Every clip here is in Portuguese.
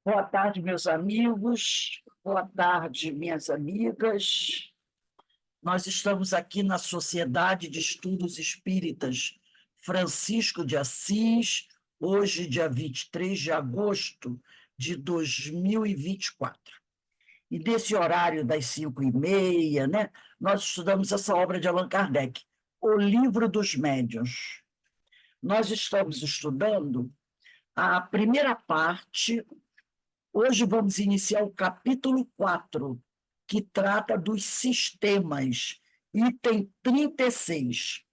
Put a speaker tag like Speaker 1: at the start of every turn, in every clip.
Speaker 1: Boa tarde, meus amigos. Boa tarde, minhas amigas. Nós estamos aqui na Sociedade de Estudos Espíritas Francisco de Assis, hoje, dia 23 de agosto de 2024. E desse horário das 5h30, né, nós estudamos essa obra de Allan Kardec, O Livro dos Médiuns. Nós estamos estudando a primeira parte. Hoje vamos iniciar o capítulo 4, que trata dos sistemas, item 36.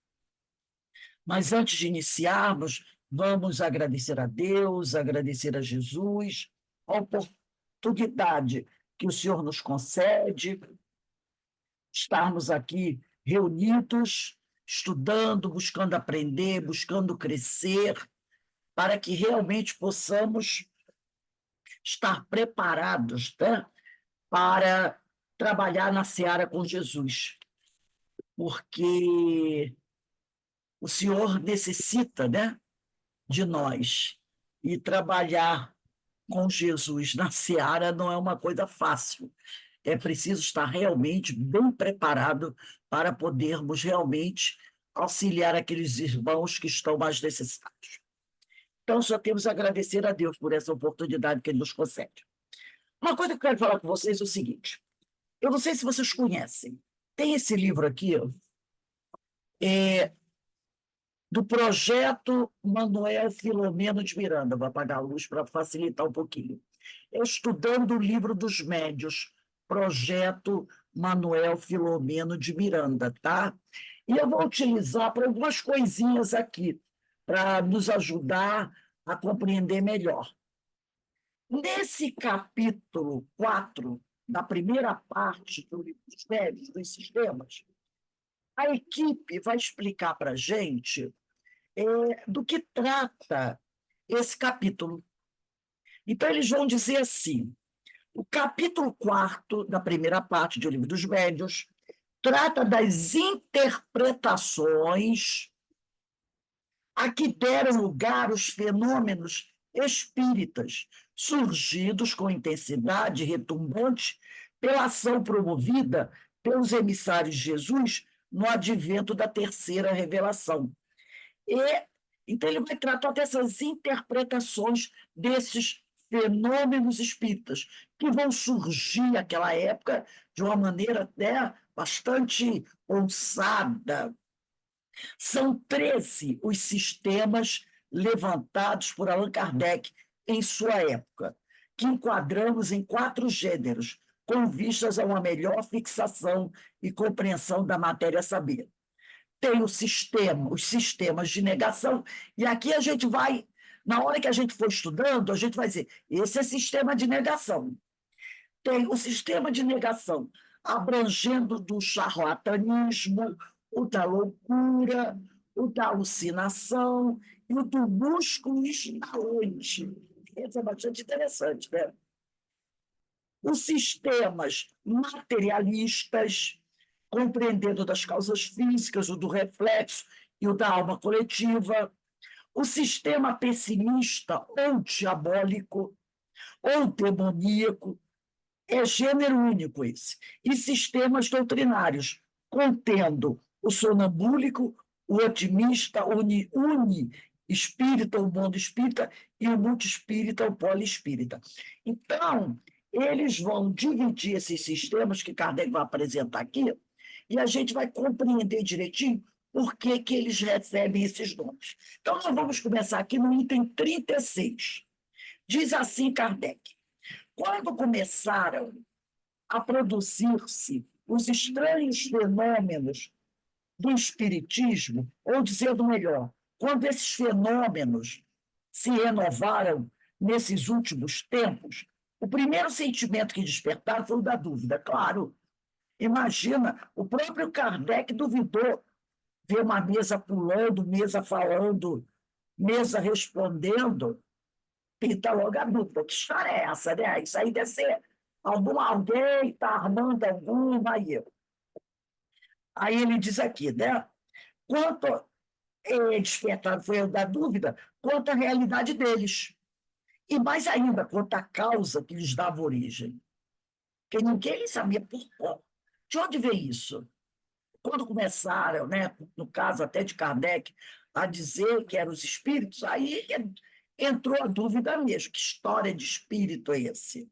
Speaker 1: Mas antes de iniciarmos, vamos agradecer a Deus, agradecer a Jesus, a oportunidade que o Senhor nos concede, estarmos aqui reunidos, estudando, buscando aprender, buscando crescer, para que realmente possamos estar preparados, né, para trabalhar na seara com Jesus, porque o Senhor necessita, né, de nós, e trabalhar com Jesus na seara não é uma coisa fácil. É preciso estar realmente bem preparado para podermos realmente auxiliar aqueles irmãos que estão mais necessitados. Então, só temos a agradecer a Deus por essa oportunidade que Ele nos concede. Uma coisa que eu quero falar com vocês é o seguinte: eu não sei se vocês conhecem. Tem esse livro aqui, do projeto Manuel Filomeno de Miranda. Vou apagar a luz para facilitar um pouquinho. Estudando o Livro dos Médiuns, projeto Manuel Filomeno de Miranda, tá? E eu vou utilizar para algumas coisinhas aqui, para nos ajudar a compreender melhor. Nesse capítulo 4, da primeira parte do Livro dos Médiuns, dos sistemas, a equipe vai explicar para a gente do que trata esse capítulo. Então, eles vão dizer assim: o capítulo 4 da primeira parte do Livro dos Médiuns trata das interpretações a que deram lugar os fenômenos espíritas, surgidos com intensidade retumbante pela ação promovida pelos emissários de Jesus no advento da terceira revelação. Então, ele vai tratar dessas interpretações desses fenômenos espíritas, que vão surgir naquela época de uma maneira até bastante ousada. São 13 os sistemas levantados por Allan Kardec em sua época, que enquadramos em 4 gêneros, com vistas a uma melhor fixação e compreensão da matéria saber. Tem o sistema, os sistemas de negação, e aqui a gente vai, na hora que a gente for estudando, a gente vai dizer, esse é sistema de negação. Tem o sistema de negação abrangendo do charlatanismo, o da loucura, o da alucinação e o do músculo estalante. Isso é bastante interessante, né? Os sistemas materialistas, compreendendo das causas físicas, o do reflexo e o da alma coletiva, o sistema pessimista ou diabólico, ou demoníaco, é gênero único esse, e sistemas doutrinários, contendo o sonambúlico, o otimista, o espírita, o mundo espírita, e o multiespírita, o poliespírita. Então, eles vão dividir esses sistemas que Kardec vai apresentar aqui, e a gente vai compreender direitinho por que, que eles recebem esses nomes. Então, nós vamos começar aqui no item 36. Diz assim Kardec: quando começaram a produzir-se os estranhos fenômenos do espiritismo, ou dizendo melhor, quando esses fenômenos se renovaram nesses últimos tempos, o primeiro sentimento que despertaram foi o da dúvida. Claro, imagina, o próprio Kardec duvidou ver uma mesa pulando, mesa falando, mesa respondendo, pinta logo a dúvida. Que história é essa, né? Isso aí deve ser alguém está armando alguma aí. Aí ele diz aqui, né? Quanto despertado foi eu da dúvida quanto à realidade deles. e mais ainda quanto à causa que lhes dava origem. Porque ninguém sabia de onde veio isso. Quando começaram, né, no caso até de Kardec, a dizer que eram os espíritos, aí entrou a dúvida mesmo: que história de espírito é esse?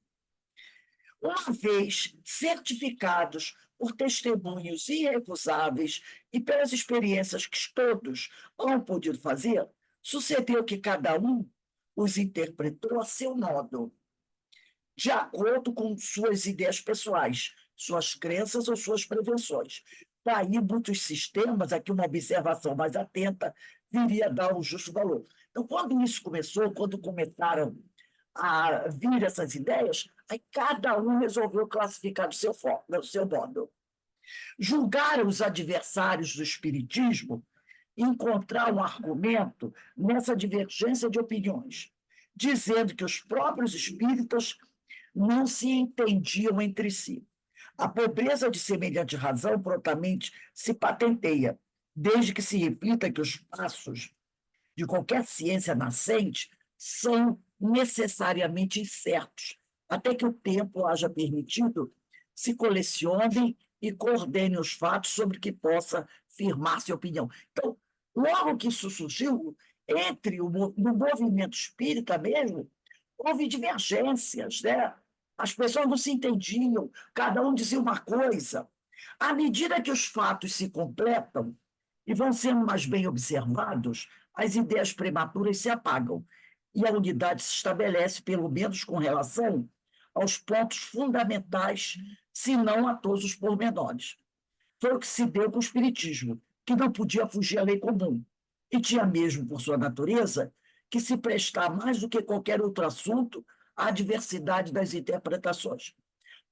Speaker 1: Uma vez certificados por testemunhos irrecusáveis e pelas experiências que todos hão podido fazer, sucedeu que cada um os interpretou a seu modo, de acordo com suas ideias pessoais, suas crenças ou suas prevenções. Daí, muitos sistemas, aqui uma observação mais atenta, viria a dar o justo valor. Então, quando isso começou, quando começaram a vir essas ideias, aí cada um resolveu classificar do seu modo. Julgaram os adversários do espiritismo e encontrar um argumento nessa divergência de opiniões, dizendo que os próprios espíritas não se entendiam entre si. A pobreza de semelhante razão prontamente se patenteia, desde que se reflita que os passos de qualquer ciência nascente são necessariamente incertos, até que o tempo haja permitido se colecionem e coordenem os fatos sobre que possa firmar-se opinião. Então, logo que isso surgiu, no movimento espírita mesmo, houve divergências, né? As pessoas não se entendiam, cada um dizia uma coisa. À medida que os fatos se completam e vão sendo mais bem observados, as ideias prematuras se apagam e a unidade se estabelece, pelo menos com relação aos pontos fundamentais, se não a todos os pormenores. Foi o que se deu com o Espiritismo, que não podia fugir à lei comum, e tinha mesmo, por sua natureza, que se prestar mais do que qualquer outro assunto à diversidade das interpretações.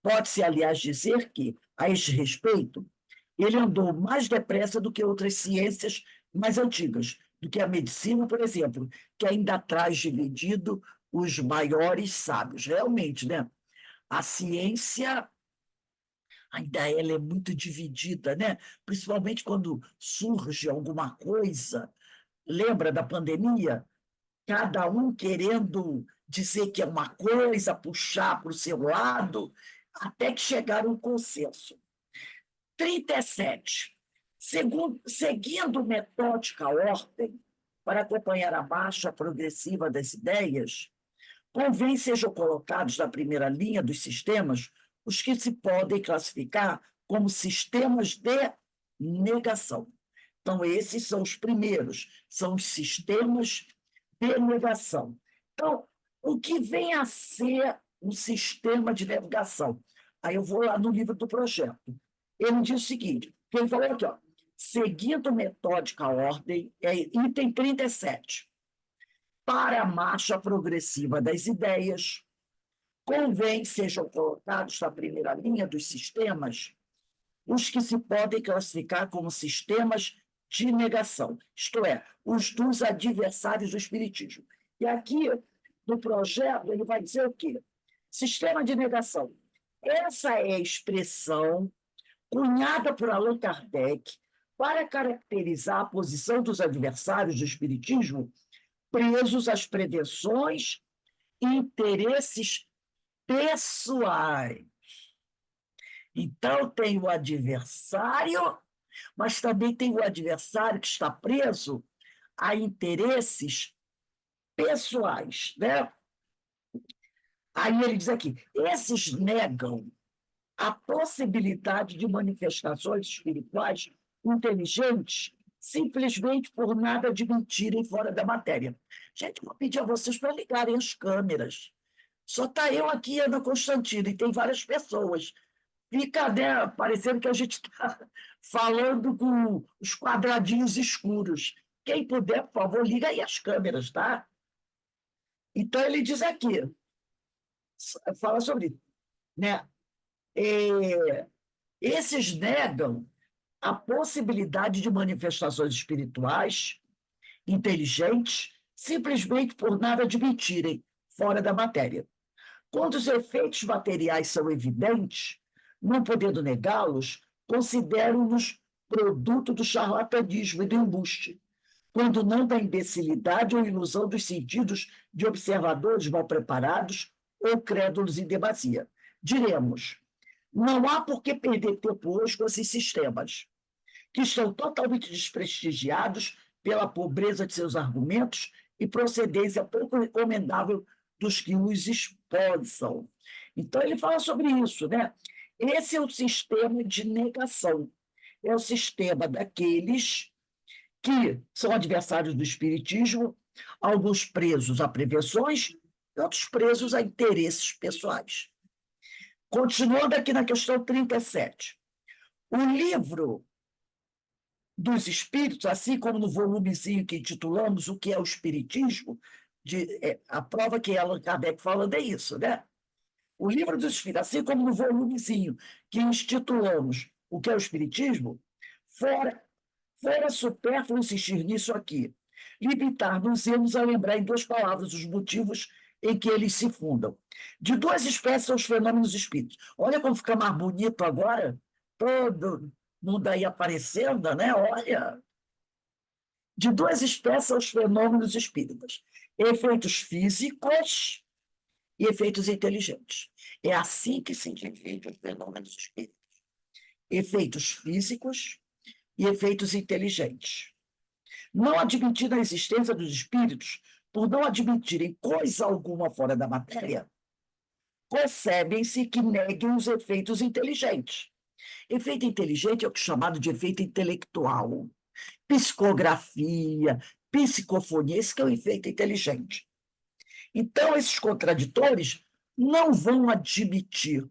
Speaker 1: Pode-se, aliás, dizer que, a este respeito, ele andou mais depressa do que outras ciências mais antigas, do que a medicina, por exemplo, que ainda traz dividido os maiores sábios. Realmente, né? A ciência ainda ela é muito dividida, né? Principalmente quando surge alguma coisa. Lembra da pandemia? Cada um querendo dizer que é uma coisa, puxar para o seu lado, até que chegaram a um consenso. 37. Seguindo metódica ordem, para acompanhar a marcha progressiva das ideias, convém sejam colocados na primeira linha dos sistemas os que se podem classificar como sistemas de negação. Então, esses são os primeiros, são os sistemas de negação. Então, o que vem a ser um sistema de negação? Aí eu vou lá no livro do projeto. Ele diz o seguinte, ele falou aqui, ó, seguindo metódica ordem, é item 37, para a marcha progressiva das ideias, convém sejam colocados na primeira linha dos sistemas os que se podem classificar como sistemas de negação, isto é, os dos adversários do espiritismo. E aqui, no projeto, ele vai dizer o quê? Sistema de negação. Essa é a expressão cunhada por Allan Kardec para caracterizar a posição dos adversários do espiritismo presos às pretensões e interesses pessoais. Então, tem o adversário, mas também tem o adversário que está preso a interesses pessoais, né? Aí ele diz aqui, esses negam a possibilidade de manifestações espirituais inteligentes simplesmente por nada admitirem fora da matéria. Gente, vou pedir a vocês para ligarem as câmeras. Só está eu aqui, Ana Constantino, e tem várias pessoas. Fica, né, parecendo que a gente está falando com os quadradinhos escuros. Quem puder, por favor, liga aí as câmeras, tá? Então, ele diz aqui, fala sobre isso, né? Esses negam a possibilidade de manifestações espirituais inteligentes simplesmente por nada admitirem fora da matéria. Quando os efeitos materiais são evidentes, não podendo negá-los, consideram-nos produto do charlatanismo e do embuste, quando não da imbecilidade ou ilusão dos sentidos de observadores mal preparados ou crédulos em demasia. Diremos, não há por que perder tempo hoje com esses sistemas, que estão totalmente desprestigiados pela pobreza de seus argumentos e procedência pouco recomendável dos que os esposam. Então, ele fala sobre isso, né? Esse é o sistema de negação, é o sistema daqueles que são adversários do espiritismo, alguns presos a prevenções e outros presos a interesses pessoais. Continuando aqui na questão 37. O livro dos espíritos, assim como no volumezinho que intitulamos O que é o Espiritismo, a prova que Allan Kardec falando é isso, né? O livro dos espíritos, assim como no volumezinho que intitulamos O que é o Espiritismo, fora supérfluo insistir nisso aqui. Limitar-nos-emos a lembrar em duas palavras os motivos em que eles se fundam. De duas espécies são os fenômenos espíritos. Olha como fica mais bonito agora, todo mundo aí aparecendo, né? Olha. De duas espécies são os fenômenos espíritas: efeitos físicos e efeitos inteligentes. É assim que se divide os fenômenos espíritas: efeitos físicos e efeitos inteligentes. Não admitindo a existência dos espíritos, por não admitirem coisa alguma fora da matéria, concebem-se que neguem os efeitos inteligentes. Efeito inteligente é o que é chamado de efeito intelectual. Psicografia, psicofonia, esse que é o efeito inteligente. Então, esses contraditores não vão admitir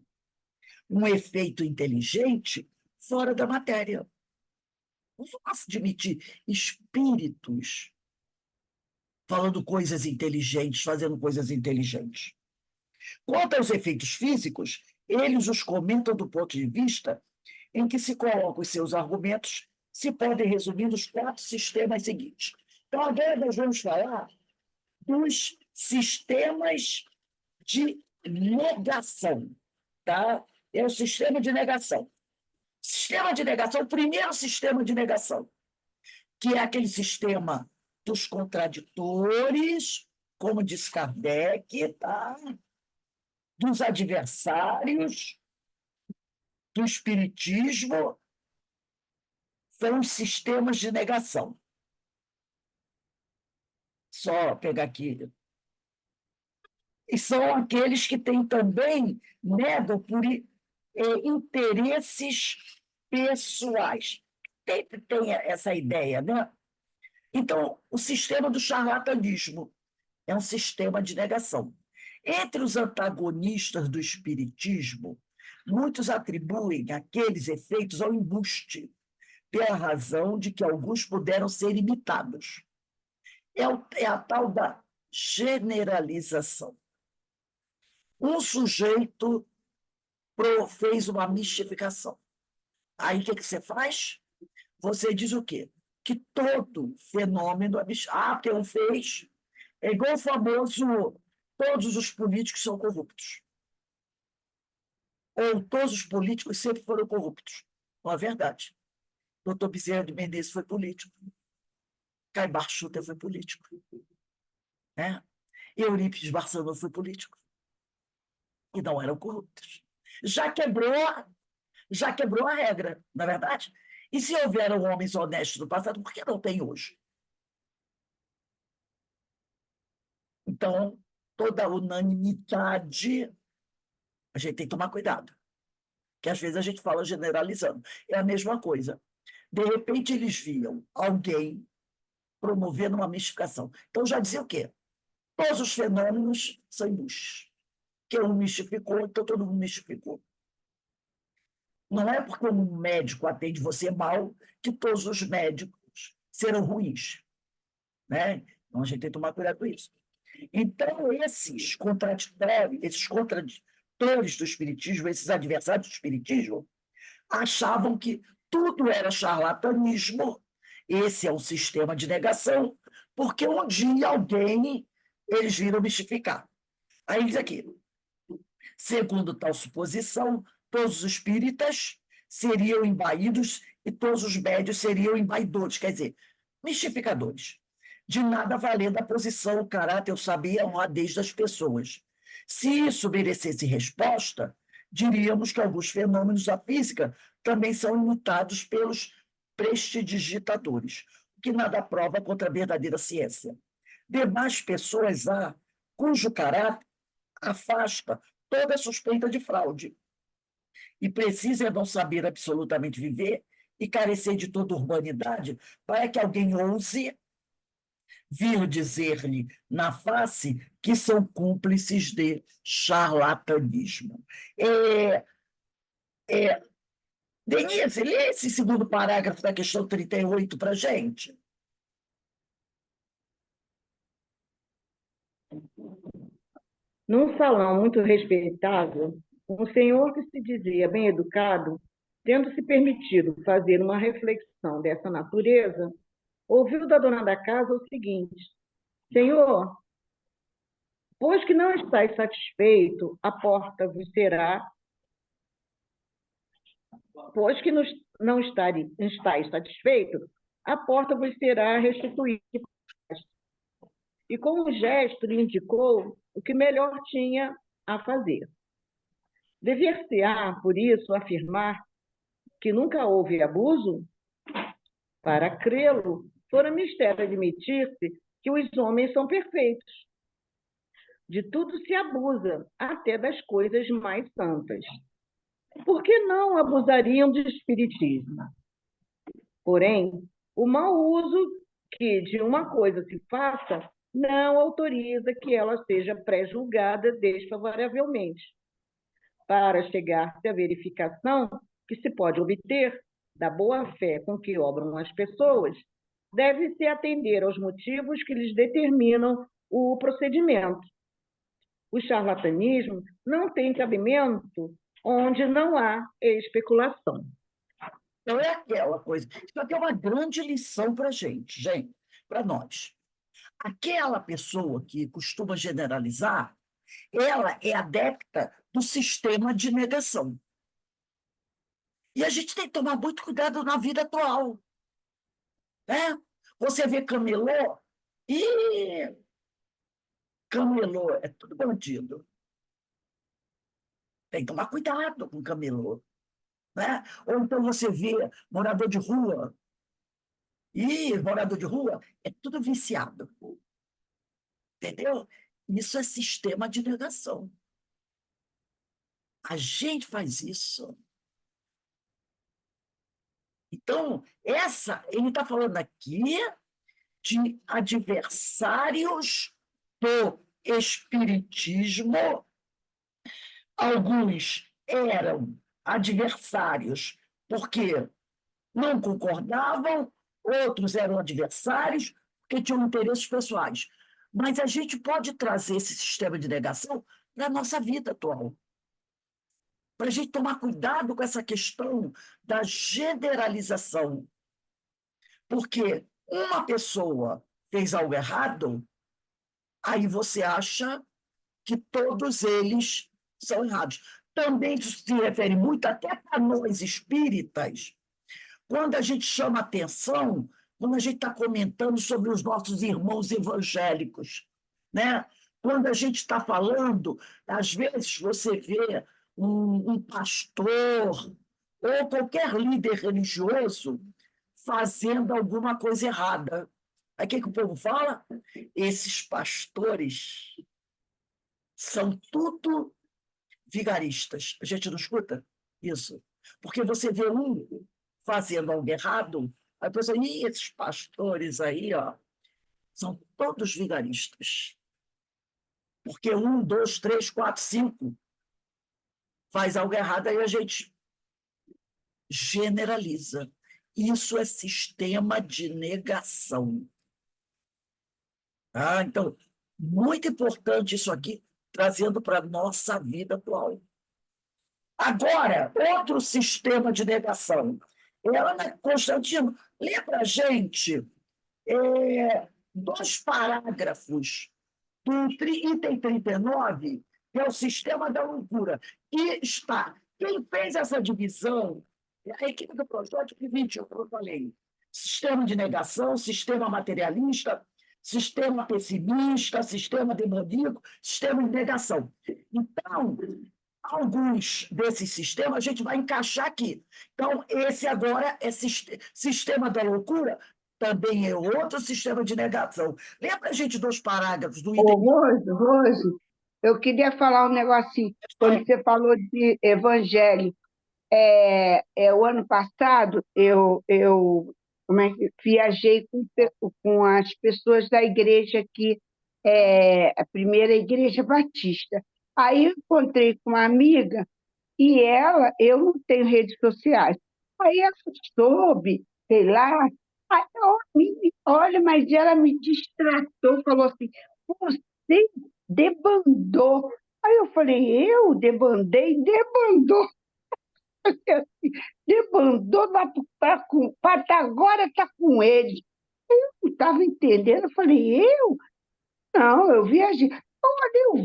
Speaker 1: um efeito inteligente fora da matéria. Não vão admitir espíritos falando coisas inteligentes, fazendo coisas inteligentes. Quanto aos efeitos físicos, eles os comentam do ponto de vista em que se colocam os seus argumentos, se podem resumir nos 4 sistemas seguintes. Então, agora nós vamos falar dos sistemas de negação. Tá? É o sistema de negação. Sistema de negação, o primeiro sistema de negação, que é aquele sistema dos contraditores, como diz Kardec, tá? Dos adversários, do espiritismo, são os sistemas de negação. Só pegar aqui. E são aqueles que têm também, negam por interesses pessoais. Tem essa ideia, né? Então, o sistema do charlatanismo é um sistema de negação. Entre os antagonistas do espiritismo, muitos atribuem aqueles efeitos ao embuste, pela razão de que alguns puderam ser imitados. É a tal da generalização. Um sujeito fez uma mistificação. Aí o que você faz? Você diz o quê? Que todo fenômeno é porque um fez. É igual o famoso: todos os políticos são corruptos. Ou todos os políticos sempre foram corruptos. Não é verdade. Doutor Bezerra de Menezes foi político. Caio Barchuta foi político. Né? Eurípides Barçanufo foi político. E não eram corruptos. Já quebrou a regra, não é verdade? E se houveram homens honestos no passado, por que não tem hoje? Então, toda unanimidade, a gente tem que tomar cuidado, que às vezes a gente fala generalizando. É a mesma coisa. De repente, eles viam alguém promovendo uma mistificação. Então, já dizia o quê? Todos os fenômenos são embustes. Que um mistificou, então todo mundo mistificou. Não é porque um médico atende você mal que todos os médicos serão ruins. Né? Então, a gente tem que tomar cuidado com isso. Então, esses contraditores do espiritismo, esses adversários do espiritismo, achavam que tudo era charlatanismo, esse é um sistema de negação, porque um dia eles viram mistificar. Aí diz aqui, segundo tal suposição, todos os espíritas seriam embaídos e todos os médios seriam embaidores. Quer dizer, mistificadores. De nada valendo a posição, o caráter, o saber e a honradez das pessoas. Se isso merecesse resposta, diríamos que alguns fenômenos da física também são imitados pelos prestidigitadores, o que nada prova contra a verdadeira ciência. Demais pessoas há cujo caráter afasta toda suspeita de fraude e precisa não saber absolutamente viver e carecer de toda urbanidade para que alguém ouse vir dizer-lhe na face que são cúmplices de charlatanismo. Denise, lê esse segundo parágrafo da questão 38 para a gente.
Speaker 2: Num salão muito respeitável, um senhor que se dizia bem educado, tendo se permitido fazer uma reflexão dessa natureza, ouviu da dona da casa o seguinte: Senhor, pois que não estáis satisfeito, a porta vos será. Pois que não estáis satisfeito, a porta vos será restituída. E com um gesto lhe indicou o que melhor tinha a fazer. Dever-se-á, por isso, afirmar que nunca houve abuso? Para crê-lo, fora mistério admitir-se que os homens são perfeitos. De tudo se abusa, até das coisas mais santas. Por que não abusariam de espiritismo? Porém, o mau uso que de uma coisa se faça não autoriza que ela seja pré-julgada desfavoravelmente. Para chegar-se à verificação que se pode obter da boa-fé com que obram as pessoas, deve-se atender aos motivos que lhes determinam o procedimento. O charlatanismo não tem cabimento onde não há especulação.
Speaker 1: Então, é aquela coisa. Isso aqui é uma grande lição para a gente, para nós. Aquela pessoa que costuma generalizar, ela é adepta do sistema de negação. E a gente tem que tomar muito cuidado na vida atual. Né? Você vê camelô, e camelô é tudo bandido. Tem que tomar cuidado com camelô. Né? Ou então você vê morador de rua, e morador de rua é tudo viciado. Entendeu? Isso é sistema de negação. A gente faz isso. Então, ele está falando aqui de adversários do espiritismo. Alguns eram adversários porque não concordavam, outros eram adversários porque tinham interesses pessoais. Mas a gente pode trazer esse sistema de negação para a nossa vida atual. Para a gente tomar cuidado com essa questão da generalização. Porque uma pessoa fez algo errado, aí você acha que todos eles são errados. Também se refere muito até para nós espíritas, quando a gente chama atenção, quando a gente está comentando sobre os nossos irmãos evangélicos, né? Quando a gente está falando, às vezes você vê um pastor ou qualquer líder religioso fazendo alguma coisa errada. Aí o que o povo fala? Esses pastores são tudo vigaristas. A gente não escuta isso? Porque você vê um fazendo algo errado, aí a pessoa, e esses pastores aí, ó, são todos vigaristas. Porque um, dois, três, quatro, cinco faz algo errado, aí a gente generaliza. Isso é sistema de negação. Então, muito importante isso aqui, trazendo para a nossa vida atual. Agora, outro sistema de negação. Ana Constantino, lê para a gente 2 parágrafos do item 39, que é o sistema da loucura. E está, quem fez essa divisão, a equipe do projeto que 21, como eu falei, sistema de negação, sistema materialista, sistema pessimista, sistema demoníaco, sistema de negação. Então, alguns desses sistemas a gente vai encaixar aqui. Então, esse agora é sistema da loucura, também é outro sistema de negação. Lembra a gente dos parágrafos do
Speaker 3: Ô,
Speaker 1: item.
Speaker 3: Rose, eu queria falar um negocinho. Quando você falou de evangelho, o ano passado como é viajei com as pessoas da igreja aqui, a primeira igreja batista. Aí eu encontrei com uma amiga e eu não tenho redes sociais. Aí ela soube, sei lá, aí, olha, mas ela me distratou, falou assim, você debandou. Aí eu falei, eu debandei? Debandou. Debandou, agora está com eles. Eu não estava entendendo. Eu falei, eu? Não, eu viajei. Olha,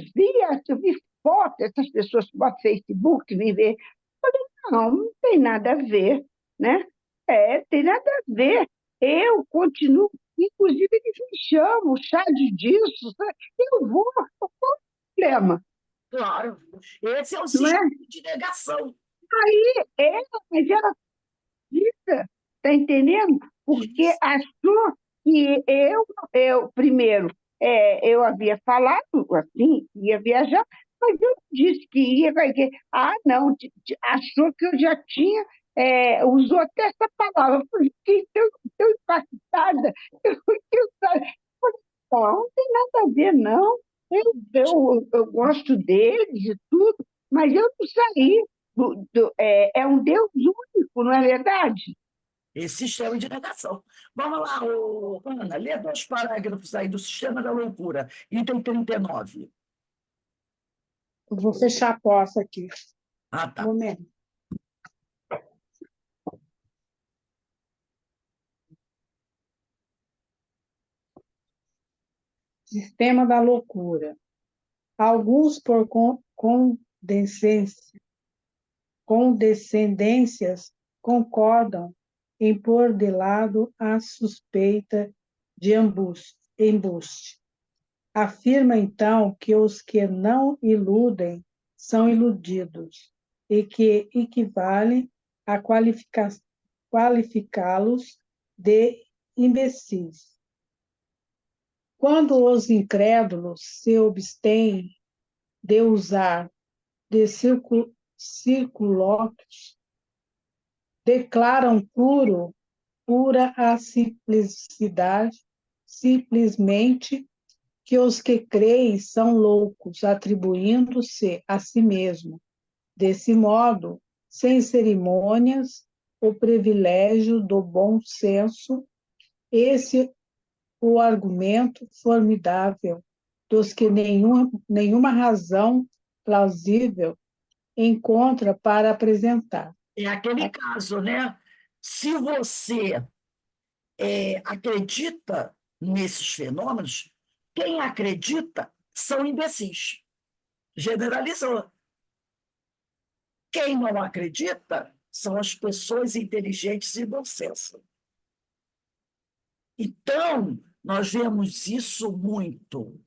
Speaker 3: eu vi foto, essas pessoas que botam Facebook, vivem. Não, não tem nada a ver, né? Tem nada a ver. Eu continuo, inclusive eles me chamam, chá disso, eu vou, qual o problema?
Speaker 1: Claro, esse é o
Speaker 3: Não é?
Speaker 1: sistema de negação.
Speaker 3: Mas ela fica, tá entendendo? Porque achou que primeiro, eu havia falado assim, ia viajar, mas eu disse que ia, vai que. Ah, não, achou que eu já tinha, usou até essa palavra. Eu falei, estou impactada, eu falei, não tem nada a ver, não. Eu gosto deles e tudo, mas eu não saí. É um Deus único, não é verdade?
Speaker 1: Esse sistema de negação. Vamos lá, Ana, lê 2 parágrafos aí do sistema da loucura, item 39.
Speaker 4: Vou fechar a porta aqui.
Speaker 1: Ah, tá.
Speaker 4: Um momento. Sistema da loucura. Alguns, por condescendências, concordam em pôr de lado a suspeita de embuste. Afirma, então, que os que não iludem são iludidos e que equivale a qualificá-los de imbecis. Quando os incrédulos se abstêm de usar de circunlóquios, declaram pura a simplicidade, simplesmente que os que creem são loucos, atribuindo-se a si mesmo, desse modo, sem cerimônias, o privilégio do bom senso, esse o argumento formidável dos que nenhuma razão plausível encontra para apresentar.
Speaker 1: É aquele caso, né? Se você acredita nesses fenômenos, quem acredita são imbecis. Generalizou. Quem não acredita são as pessoas inteligentes e bom senso. Então, nós vemos isso muito.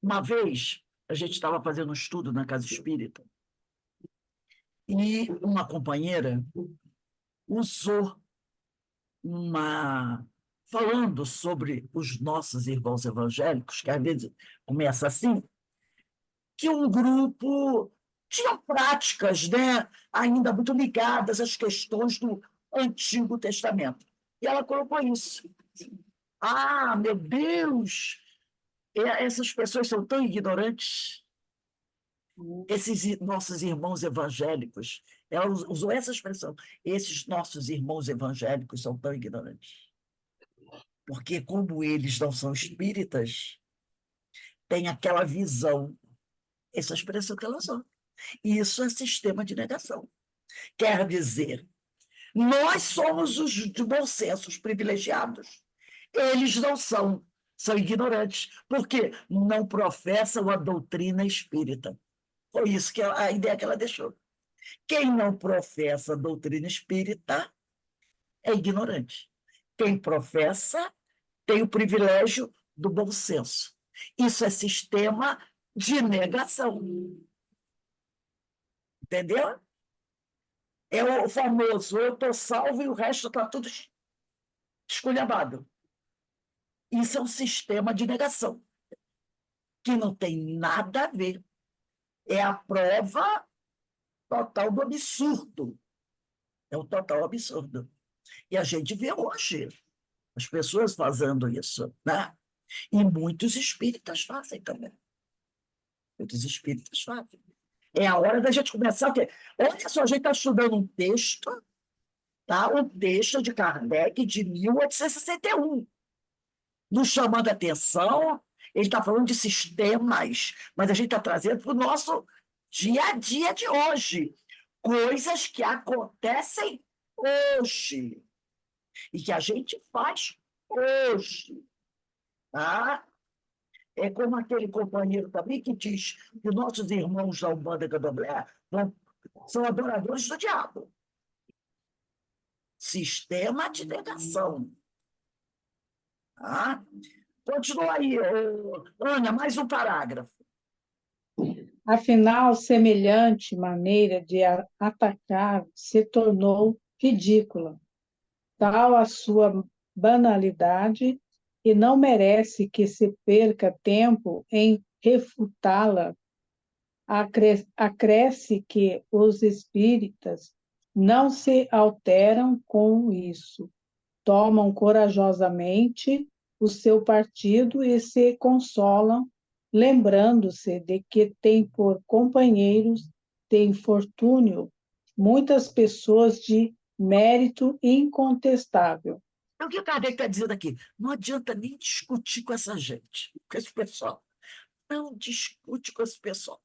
Speaker 1: Uma vez, a gente estava fazendo um estudo na Casa Espírita e uma companheira usou falando sobre os nossos irmãos evangélicos, que às vezes começa assim, que um grupo tinha práticas, né, ainda muito ligadas às questões do Antigo Testamento. E ela colocou isso. Ah, meu Deus! Essas pessoas são tão ignorantes. Esses nossos irmãos evangélicos, ela usou essa expressão, esses nossos irmãos evangélicos são tão ignorantes. Porque, como eles não são espíritas, tem aquela visão, essa expressão que ela usou. E isso é sistema de negação. Quer dizer, nós somos os de bom senso, os privilegiados. Eles não são ignorantes, porque não professam a doutrina espírita. Foi isso que a ideia que ela deixou. Quem não professa a doutrina espírita é ignorante. Quem professa tem o privilégio do bom senso. Isso é sistema de negação. Entendeu? É o famoso, eu estou salvo e o resto está tudo esculhambado. Isso é um sistema de negação, que não tem nada a ver. É a prova total do absurdo. É o total absurdo. E a gente vê hoje as pessoas fazendo isso, né? E muitos espíritas fazem também. Muitos espíritas fazem. É a hora da gente começar a ter. Olha só, a gente está estudando um texto, tá? Um texto de Kardec de 1861, nos chamando a atenção. Ele está falando de sistemas, mas a gente está trazendo para o nosso dia a dia de hoje. Coisas que acontecem hoje e que a gente faz hoje. Tá? É como aquele companheiro também que diz que nossos irmãos da Umbanda Candomblé são adoradores do diabo. Sistema de negação. Tá? Continua aí, Ana, mais um parágrafo.
Speaker 4: Afinal, semelhante maneira de atacar se tornou ridícula, tal a sua banalidade, e não merece que se perca tempo em refutá-la. Acresce que os espíritas não se alteram com isso, tomam corajosamente o seu partido e se consolam, lembrando-se de que tem por companheiros de infortúnio muitas pessoas de mérito incontestável.
Speaker 1: É o que o Kardec está dizendo aqui. Não adianta nem discutir com essa gente, com esse pessoal. Não discute com esse pessoal.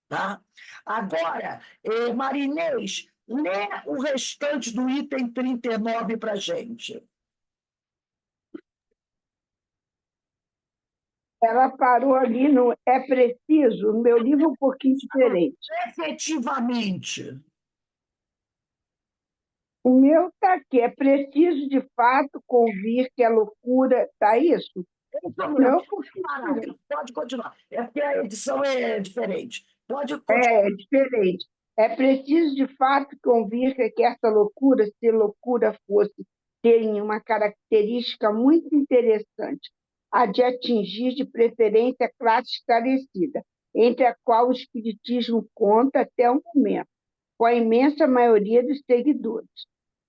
Speaker 1: Tá? Agora, Marinês, lê o restante do item 39 para a gente.
Speaker 3: Ela parou ali no É Preciso, o meu livro é um pouquinho diferente.
Speaker 1: Efetivamente.
Speaker 3: O meu está aqui, é preciso de fato convir que a loucura. Está isso? Não, porque
Speaker 1: Pode continuar. É porque a edição é diferente. Pode continuar.
Speaker 3: é diferente. É preciso de fato convir que essa loucura, se loucura fosse, tem uma característica muito interessante, a de atingir de preferência a classe esclarecida, entre a qual o Espiritismo conta até o momento, com a imensa maioria dos seguidores.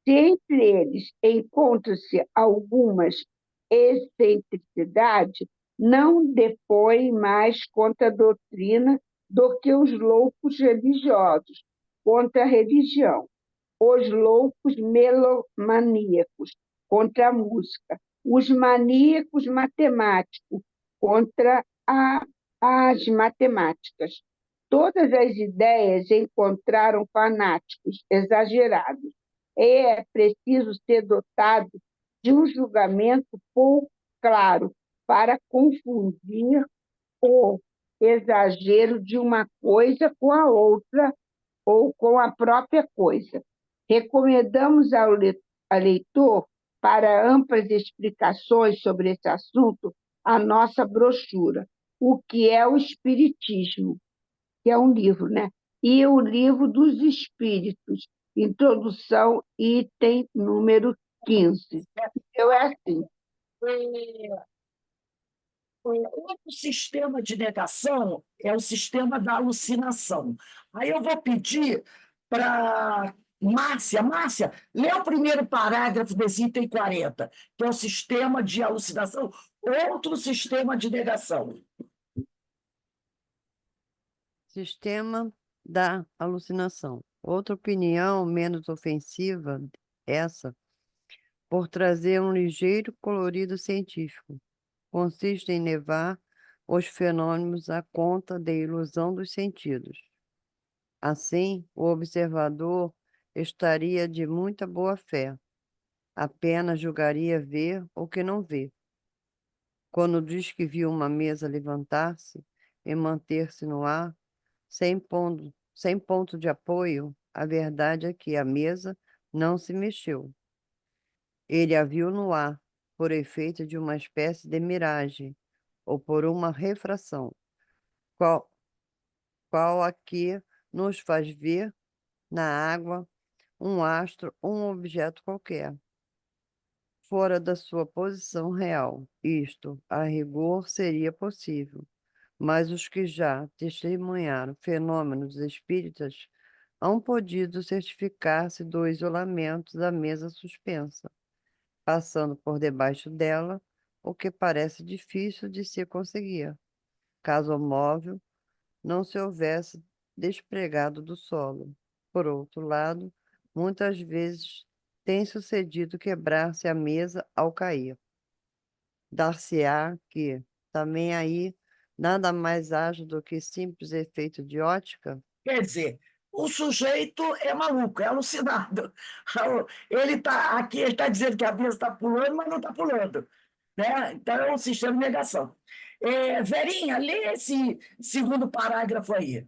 Speaker 3: Se entre eles encontram-se algumas excentricidades, não depõem mais contra a doutrina do que os loucos religiosos contra a religião, os loucos melomaníacos contra a música, os maníacos matemáticos contra as matemáticas. Todas as ideias encontraram fanáticos exagerados. É preciso ser dotado de um julgamento pouco claro para confundir o exagero de uma coisa com a outra ou com a própria coisa. Recomendamos ao leitor, para amplas explicações sobre esse assunto, a nossa brochura, O que é o Espiritismo, que é um livro, né? E o Livro dos Espíritos, Introdução, item número 15. Eu é assim.
Speaker 1: Outro sistema de negação é o sistema da alucinação. Aí eu vou pedir para Márcia. Márcia, lê o primeiro parágrafo desse item 40, que é o sistema de alucinação, outro sistema de negação.
Speaker 5: Sistema da alucinação. Outra opinião menos ofensiva, essa, por trazer um ligeiro colorido científico, consiste em levar os fenômenos à conta da ilusão dos sentidos. Assim, o observador estaria de muita boa-fé, apenas julgaria ver o que não vê. Quando diz que viu uma mesa levantar-se e manter-se no ar, sem ponto de apoio, a verdade é que a mesa não se mexeu. Ele a viu no ar, por efeito de uma espécie de miragem, ou por uma refração, qual, qual a que nos faz ver na água um astro ou um objeto qualquer, fora da sua posição real. Isto, a rigor, seria possível, mas os que já testemunharam fenômenos espíritas hão podido certificar-se do isolamento da mesa suspensa, passando por debaixo dela, o que parece difícil de se conseguir, caso o móvel não se houvesse despregado do solo. Por outro lado, muitas vezes tem sucedido quebrar-se a mesa ao cair. Dar-se-á que, também aí, nada mais haja do que simples efeito de ótica?
Speaker 1: Quer dizer, o sujeito é maluco, é alucinado. Ele está aqui, ele está dizendo que a mesa está pulando, mas não está pulando. Né? Então, é um sistema de negação. Verinha, lê esse segundo parágrafo aí,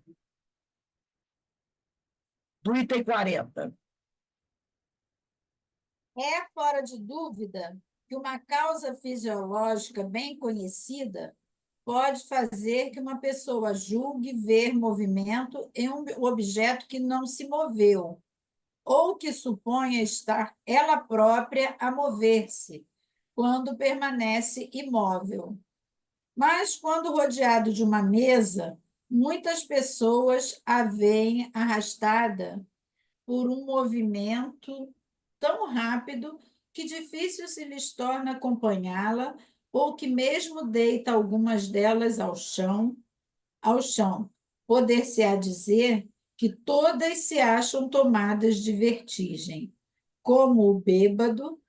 Speaker 1: do item 40.
Speaker 6: É fora de dúvida que uma causa fisiológica bem conhecida pode fazer que uma pessoa julgue ver movimento em um objeto que não se moveu, ou que suponha estar ela própria a mover-se, quando permanece imóvel. Mas, quando rodeado de uma mesa, muitas pessoas a veem arrastada por um movimento tão rápido que difícil se lhes torna acompanhá-la, ou que mesmo deita algumas delas ao chão. Poder-se-á dizer que todas se acham tomadas de vertigem, como o bêbado,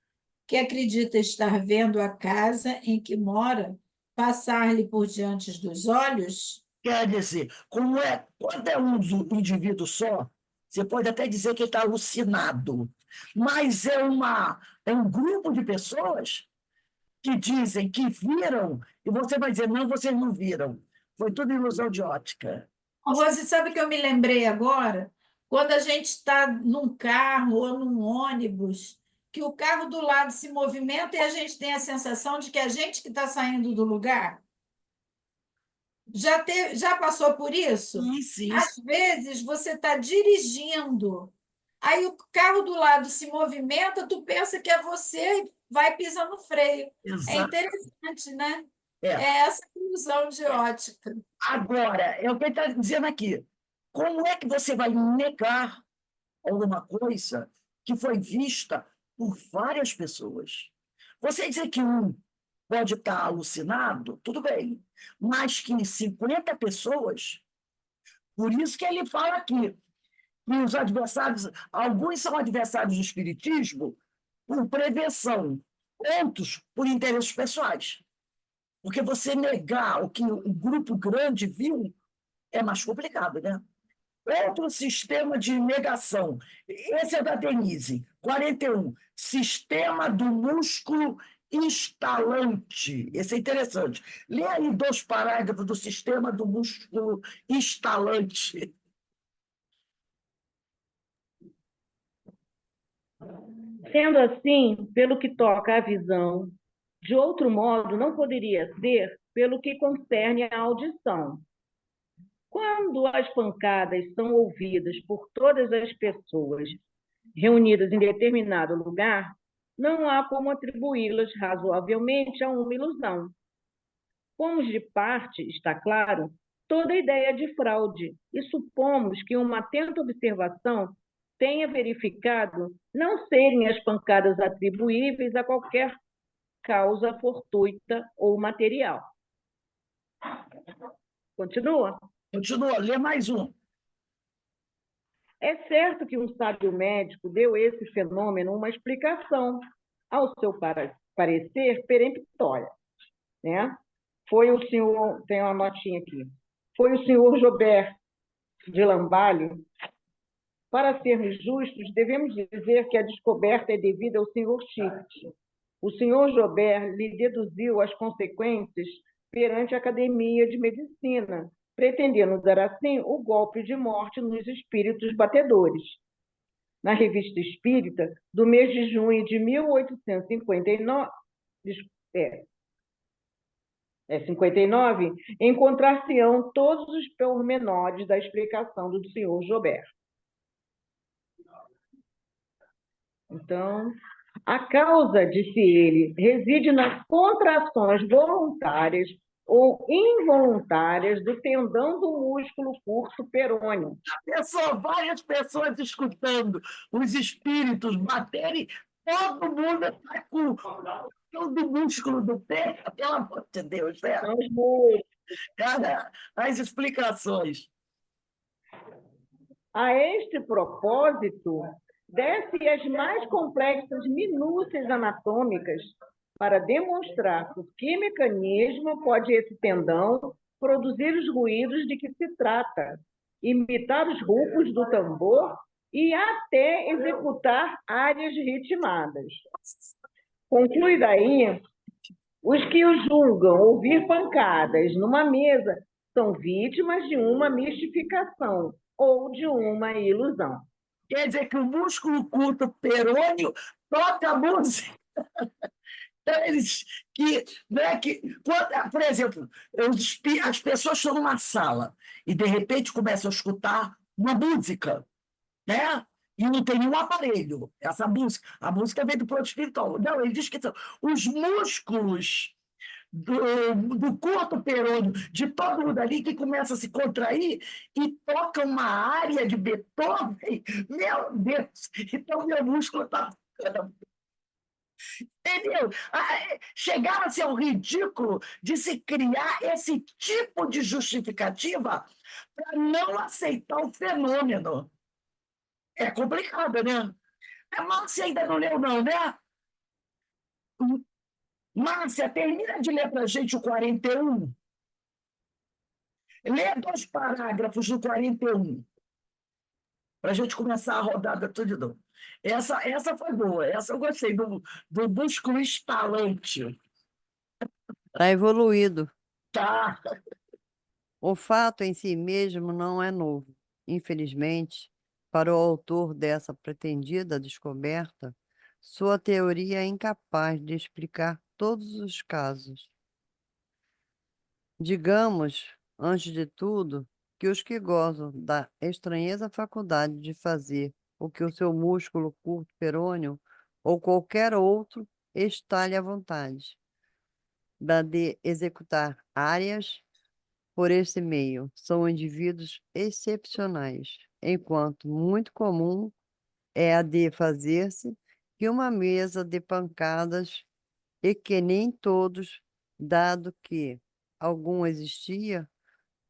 Speaker 6: que acredita estar vendo a casa em que mora passar-lhe por diante dos olhos.
Speaker 1: Quer dizer, quando é um indivíduo só, você pode até dizer que ele está alucinado, mas é um grupo de pessoas que dizem que viram, e você vai dizer, não, vocês não viram. Foi tudo ilusão de ótica.
Speaker 6: Rose, sabe que eu me lembrei agora? Quando a gente está num carro ou num ônibus, que o carro do lado se movimenta e a gente tem a sensação de que a gente que está saindo do lugar. Já passou por isso?
Speaker 1: Sim, sim,
Speaker 6: Às vezes você está dirigindo, aí o carro do lado se movimenta, tu pensa que é você e vai pisando no freio. É
Speaker 1: exato.
Speaker 6: interessante, né?
Speaker 1: É.
Speaker 6: É essa ilusão de ótica.
Speaker 1: Agora, é o que ele está dizendo aqui. Como é que você vai negar alguma coisa que foi vista por várias pessoas? Você dizer que um pode estar alucinado, tudo bem, mas que 50 pessoas, por isso que ele fala aqui, que os adversários, alguns são adversários do espiritismo por prevenção, outros por interesses pessoais. Porque você negar o que o grupo grande viu é mais complicado, né? Outro sistema de negação. Esse é da Denise, 41. Sistema do músculo instalante. Esse é interessante. Lê aí 2 parágrafos do sistema do músculo instalante.
Speaker 2: Sendo assim, pelo que toca à visão, de outro modo não poderia ser pelo que concerne à audição. Quando as pancadas são ouvidas por todas as pessoas reunidas em determinado lugar, não há como atribuí-las razoavelmente a uma ilusão. Pomos de parte, está claro, toda a ideia de fraude e supomos que uma atenta observação tenha verificado não serem as pancadas atribuíveis a qualquer causa fortuita ou material. Continua.
Speaker 1: Continua, lê mais um.
Speaker 2: É certo que um sábio médico deu a esse fenômeno uma explicação, ao seu parecer peremptória, né? Foi o senhor, tem uma notinha aqui, foi o senhor Jobert de Lambalho. Para sermos justos, devemos dizer que a descoberta é devida ao senhor Schift. O senhor Jobert lhe deduziu as consequências perante a Academia de Medicina, pretendendo dar assim o golpe de morte nos espíritos batedores. na Revista Espírita, do mês de junho de 1859, 59, encontrar-se-ão todos os pormenores da explicação do senhor Joubert. Então, a causa, disse ele, reside nas contrações voluntárias ou involuntárias do tendão do músculo curto perôneo.
Speaker 1: Várias pessoas escutando os espíritos baterem, todo mundo está com todo o músculo do pé, pelo amor de Deus, né?
Speaker 2: São os músculos.
Speaker 1: Cara, as explicações.
Speaker 2: A este propósito, desce as mais complexas minúcias anatômicas para demonstrar por que mecanismo pode esse tendão produzir os ruídos de que se trata, imitar os rufos do tambor e até executar áreas ritmadas. Conclui daí, os que o julgam ouvir pancadas numa mesa são vítimas de uma mistificação ou de uma ilusão.
Speaker 1: Quer dizer que o músculo curto perôneo toca a música. Então, eles que, né, por exemplo, as pessoas estão numa sala e, de repente, começam a escutar uma música, né? E não tem nenhum aparelho. A música vem do plano espiritual. Não, ele diz que são os músculos do corpo perôneo, de todo mundo ali, que começa a se contrair e toca uma área de Beethoven. Meu Deus! Então, meu músculo está... Entendeu? Chegava-se ao ridículo de se criar esse tipo de justificativa para não aceitar o fenômeno. É complicado, né? Márcia ainda não leu, não, né? Márcia, termina de ler para a gente o 41. Lê 2 parágrafos do 41, para a gente começar a rodada tudo de novo. Essa foi boa, essa eu gostei, do músculo estalante.
Speaker 5: Está evoluído.
Speaker 1: Tá.
Speaker 5: O fato em si mesmo não é novo. Infelizmente, para o autor dessa pretendida descoberta, sua teoria é incapaz de explicar todos os casos. Digamos, antes de tudo, que os que gozam da estranheza faculdade de fazer o que o seu músculo curto perôneo ou qualquer outro está-lhe à vontade, da de executar áreas por esse meio, são indivíduos excepcionais, enquanto muito comum é a de fazer-se que uma mesa de pancadas e que nem todos, dado que algum existia,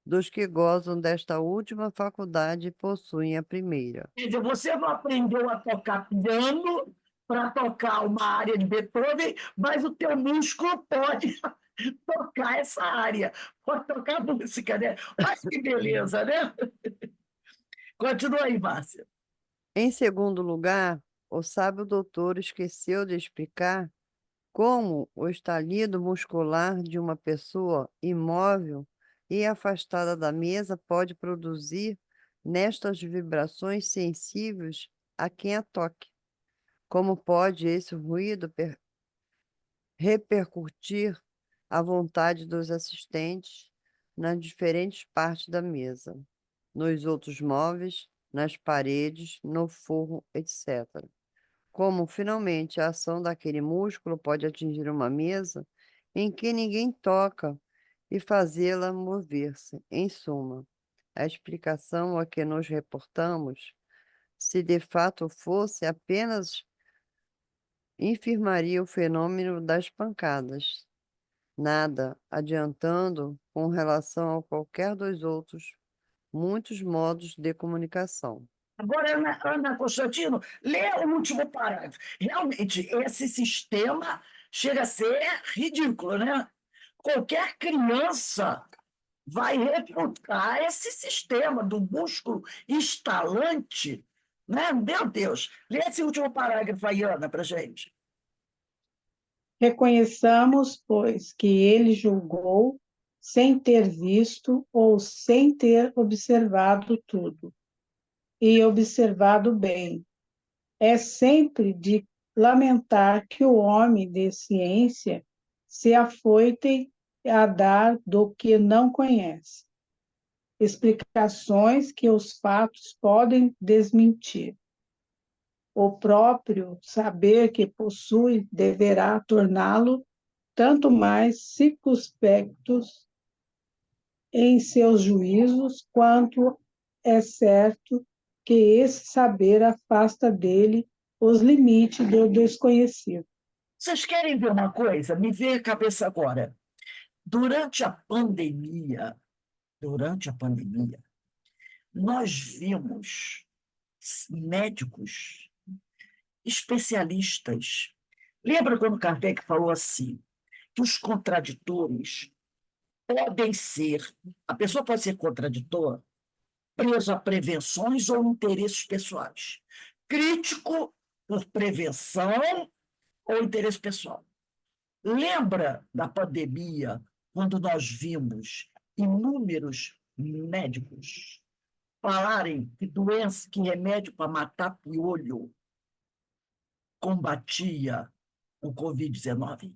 Speaker 5: dos que gozam desta última faculdade possuem a primeira.
Speaker 1: Quer dizer, você não aprendeu a tocar piano para tocar uma área de Beethoven, mas o teu músculo pode tocar essa área, pode tocar música, né? Olha que beleza, né? Continua aí, Márcia.
Speaker 5: Em segundo lugar, o sábio doutor esqueceu de explicar como o estalido muscular de uma pessoa imóvel e afastada da mesa pode produzir nestas vibrações sensíveis a quem a toque. Como pode esse ruído repercutir a vontade dos assistentes nas diferentes partes da mesa, nos outros móveis, nas paredes, no forro, etc. Como, finalmente, a ação daquele músculo pode atingir uma mesa em que ninguém toca e fazê-la mover-se. Em suma, a explicação a que nos reportamos, se de fato fosse apenas, infirmaria o fenômeno das pancadas, nada adiantando com relação a qualquer dos outros muitos modos de comunicação.
Speaker 1: Agora, Ana Constantino, lê o último parágrafo. Realmente, esse sistema chega a ser ridículo, né? Qualquer criança vai refutar esse sistema do músculo estalante, né? Meu Deus! Lê esse último parágrafo aí, Ana, para a gente.
Speaker 4: Reconheçamos, pois, que ele julgou sem ter visto ou sem ter observado tudo, e observado bem, É sempre de lamentar que o homem de ciência se afoite a dar do que não conhece, explicações que os fatos podem desmentir. O próprio saber que possui deverá torná-lo tanto mais circunspecto em seus juízos, quanto é certo que esse saber afasta dele os limites do desconhecido.
Speaker 1: Vocês querem ver uma coisa? Me veio a cabeça agora. Durante a pandemia, nós vimos médicos especialistas. Lembra quando Kardec falou assim, que os contraditores podem ser, a pessoa pode ser contraditor, preso a prevenções ou interesses pessoais. Crítico por prevenção ou interesse pessoal. Lembra da pandemia, quando nós vimos inúmeros médicos falarem que doença, que remédio para matar piolho combatia o Covid-19?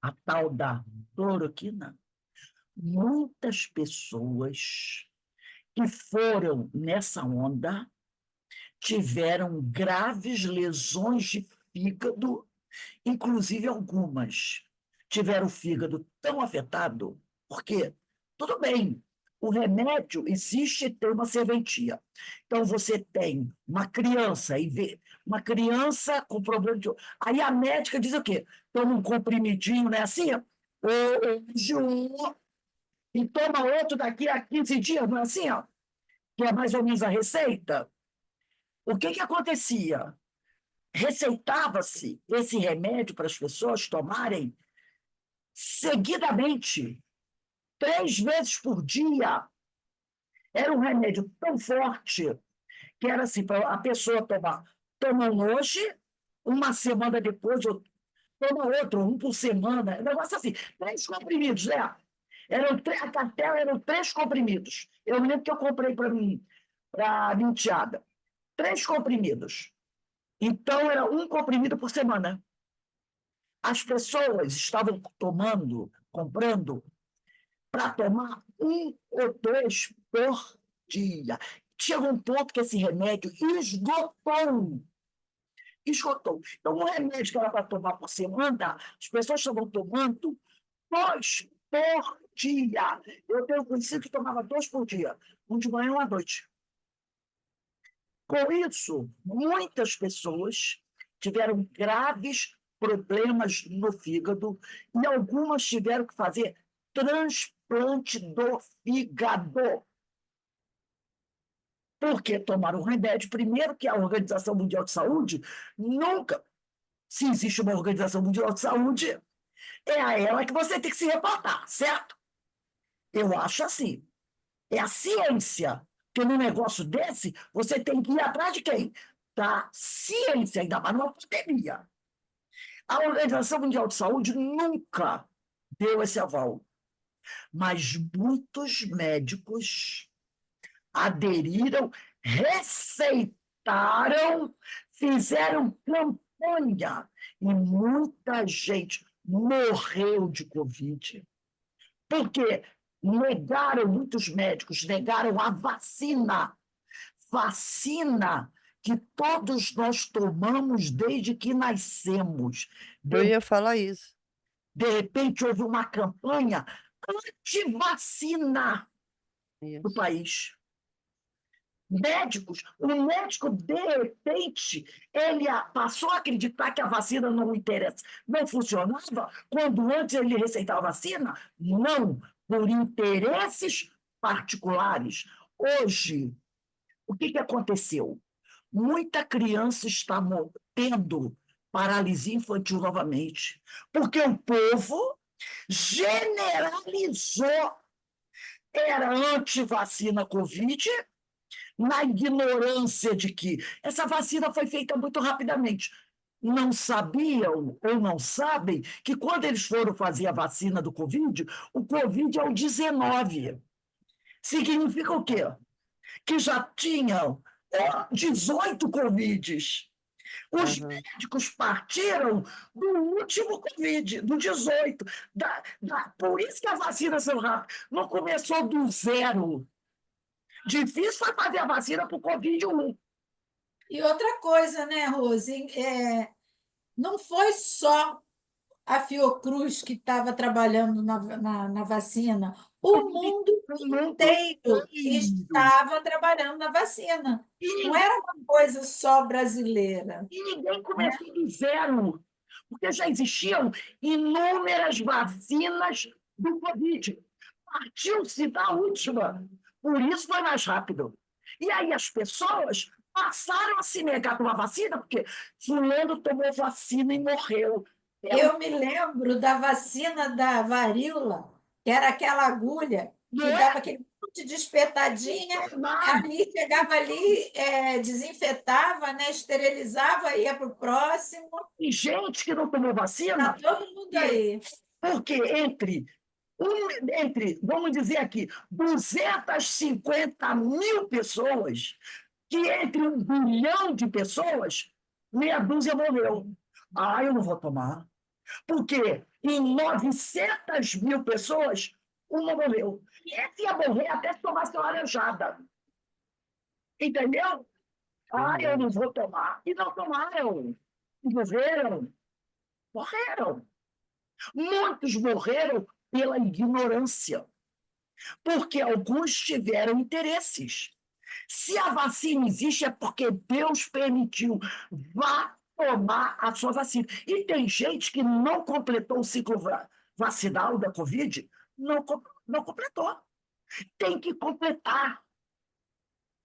Speaker 1: A tal da cloroquina. Muitas pessoas que foram nessa onda tiveram graves lesões de fígado, inclusive algumas tiveram o fígado tão afetado, porque, tudo bem, o remédio existe e tem uma serventia. Então, você tem uma criança, uma criança com problema de... Aí a médica diz o quê? Toma um comprimidinho, né? Assim, hoje um, e toma outro daqui a 15 dias, não é assim? Ó? Que é mais ou menos a receita. O que acontecia? Receitava-se esse remédio para as pessoas tomarem seguidamente, 3 vezes por dia. Era um remédio tão forte que era assim, para a pessoa tomar. Toma um hoje, uma semana depois, toma outro, um por semana. Um negócio assim, 3 comprimidos, né? A cartela eram 3 comprimidos. Eu lembro que eu comprei para mim, para a minha enteada. 3 comprimidos. Então, era um comprimido por semana. As pessoas estavam comprando para tomar 1 ou 2 por dia. Chegou um ponto que esse remédio esgotou. Esgotou. Então, um remédio que era para tomar por semana, as pessoas estavam tomando 2 por dia. Eu tenho conhecido que tomava 2 por dia, um de manhã e um à noite. Com isso, muitas pessoas tiveram graves problemas no fígado e algumas tiveram que fazer transplante do fígado. Porque tomaram um remédio, primeiro que a Organização Mundial de Saúde nunca, se existe uma Organização Mundial de Saúde, é a ela que você tem que se reportar, certo? Eu acho assim. É a ciência. Porque num negócio desse, você tem que ir atrás de quem? Da ciência, ainda mais numa pandemia. A Organização Mundial de Saúde nunca deu esse aval. Mas muitos médicos aderiram, receitaram, fizeram campanha. E muita gente morreu de Covid. Porque muitos médicos negaram a vacina que todos nós tomamos desde que nascemos.
Speaker 5: Eu ia falar isso.
Speaker 1: De repente, houve uma campanha anti-vacina no
Speaker 5: Isso.
Speaker 1: país. O médico, de repente, ele passou a acreditar que a vacina não interessa, não funcionava, quando antes ele receitava a vacina? Não, por interesses particulares. Hoje, o que aconteceu? Muita criança está tendo paralisia infantil novamente, porque o povo generalizou, era anti-vacina Covid, na ignorância de que essa vacina foi feita muito rapidamente. Não sabiam ou não sabem que quando eles foram fazer a vacina do Covid, o Covid é o 19. Significa o quê? Que já tinham 18 Covids. Os
Speaker 5: Aham.
Speaker 1: médicos partiram do último Covid, do 18. Por isso que a vacina saiu rápido. Não começou do zero. Difícil foi fazer a vacina para o Covid-1.
Speaker 6: E outra coisa, né, Rose? Não foi só a Fiocruz que estava trabalhando na vacina. O mundo
Speaker 1: O mundo
Speaker 6: inteiro
Speaker 1: inteiro.
Speaker 6: estava trabalhando na vacina.
Speaker 1: E
Speaker 6: Não
Speaker 1: ninguém,
Speaker 6: era uma coisa só brasileira,
Speaker 1: e ninguém
Speaker 6: né?
Speaker 1: começou do zero, porque já existiam inúmeras vacinas do Covid. Partiu-se da última, por isso foi mais rápido. E aí as pessoas passaram a se negar a tomar vacina, porque fulano tomou vacina e morreu.
Speaker 6: Eu me lembro da vacina da varíola, que era aquela agulha
Speaker 1: Não
Speaker 6: que
Speaker 1: é
Speaker 6: dava aquele monte de espetadinha,
Speaker 1: nada.
Speaker 6: ali chegava ali, desinfetava, né, esterilizava, ia para o próximo.
Speaker 1: E gente que não tomou
Speaker 6: Está
Speaker 1: vacina,
Speaker 6: todo mundo aí.
Speaker 1: porque entre, vamos dizer aqui, 250 mil pessoas, que entre 1 bilhão de pessoas, meia dúzia morreu. Ah, eu não vou tomar. Porque em 900 mil pessoas, uma morreu. E essa ia morrer até se tomasse uma laranjada. Entendeu? Ah, eu não vou tomar. E não tomaram. Morreram. Morreram. Muitos morreram pela ignorância, porque alguns tiveram interesses. Se a vacina existe, é porque Deus permitiu. Vá tomar a sua vacina. E tem gente que não completou o ciclo vacinal da Covid, não completou. Tem que completar.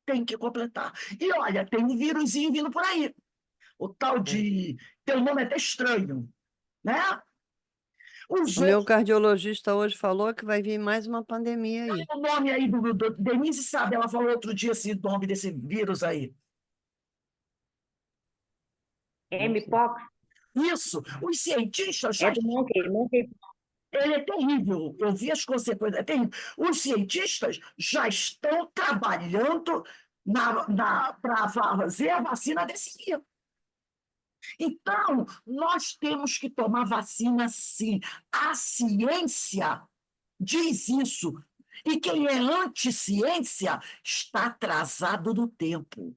Speaker 1: Tem que completar. E olha, tem um vírusinho vindo por aí. O tal de. Tem um nome até estranho, né? Os
Speaker 5: O meu
Speaker 1: outros,
Speaker 5: cardiologista hoje falou que vai vir mais uma pandemia aí.
Speaker 1: o nome aí do Denise sabe, ela falou outro dia esse nome desse vírus aí.
Speaker 2: Mpox
Speaker 1: Isso, os cientistas já.
Speaker 2: é do monkey.
Speaker 1: Ele é terrível, eu vi as consequências, é terrível. Os cientistas já estão trabalhando para fazer a vacina desse dia. Então, nós temos que tomar vacina sim. A ciência diz isso. E quem é anti-ciência está atrasado no tempo.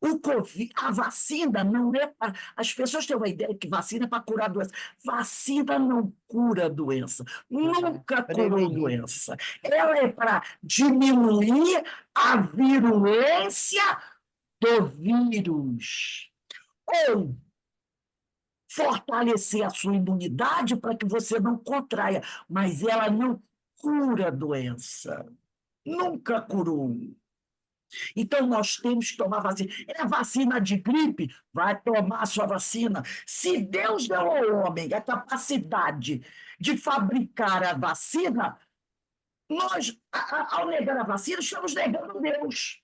Speaker 1: O COVID, a vacina não é para. As pessoas têm uma ideia que vacina é para curar a doença. Vacina não cura a doença. Nunca curou
Speaker 5: Prevenir.
Speaker 1: doença. Ela é para diminuir a virulência do vírus. Ou fortalecer a sua imunidade para que você não contraia. Mas ela não cura a doença. Nunca curou. Então, nós temos que tomar vacina. É vacina de gripe? Vai tomar a sua vacina. Se Deus deu ao homem a capacidade de fabricar a vacina, nós, ao negar a vacina, estamos negando Deus.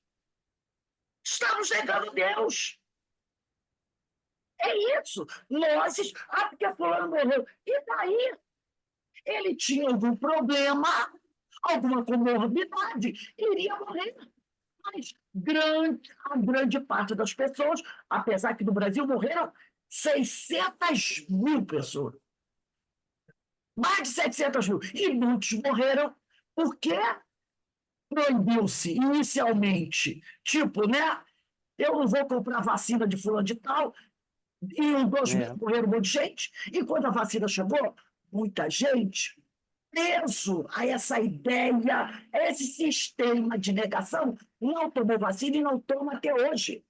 Speaker 1: Estamos negando Deus. É isso. Nós, porque fulano morreu. E daí? Ele tinha algum problema, alguma comorbidade, iria morrer. Mas a grande parte das pessoas, apesar que no Brasil morreram 600 mil pessoas, mais de 700 mil, e muitos morreram porque proibiu-se inicialmente, tipo, né? Eu não vou comprar vacina de fulano de tal, e em 2 meses morreram um monte de gente, e quando a vacina chegou, muita gente preso a essa ideia, a esse sistema de negação, não tomou vacina e não toma até hoje.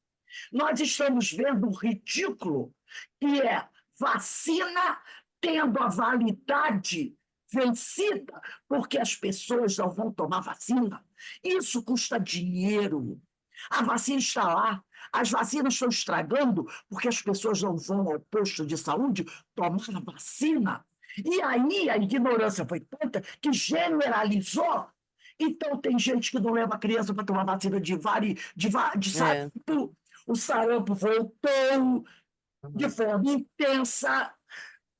Speaker 1: Nós estamos vendo um ridículo que é vacina tendo a validade vencida porque as pessoas não vão tomar vacina. Isso custa dinheiro. A vacina está lá. As vacinas estão estragando porque as pessoas não vão ao posto de saúde tomar a vacina. E aí a ignorância foi tanta que generalizou. Então, tem gente que não leva a criança para tomar vacina de sarampo. O sarampo voltou de forma intensa.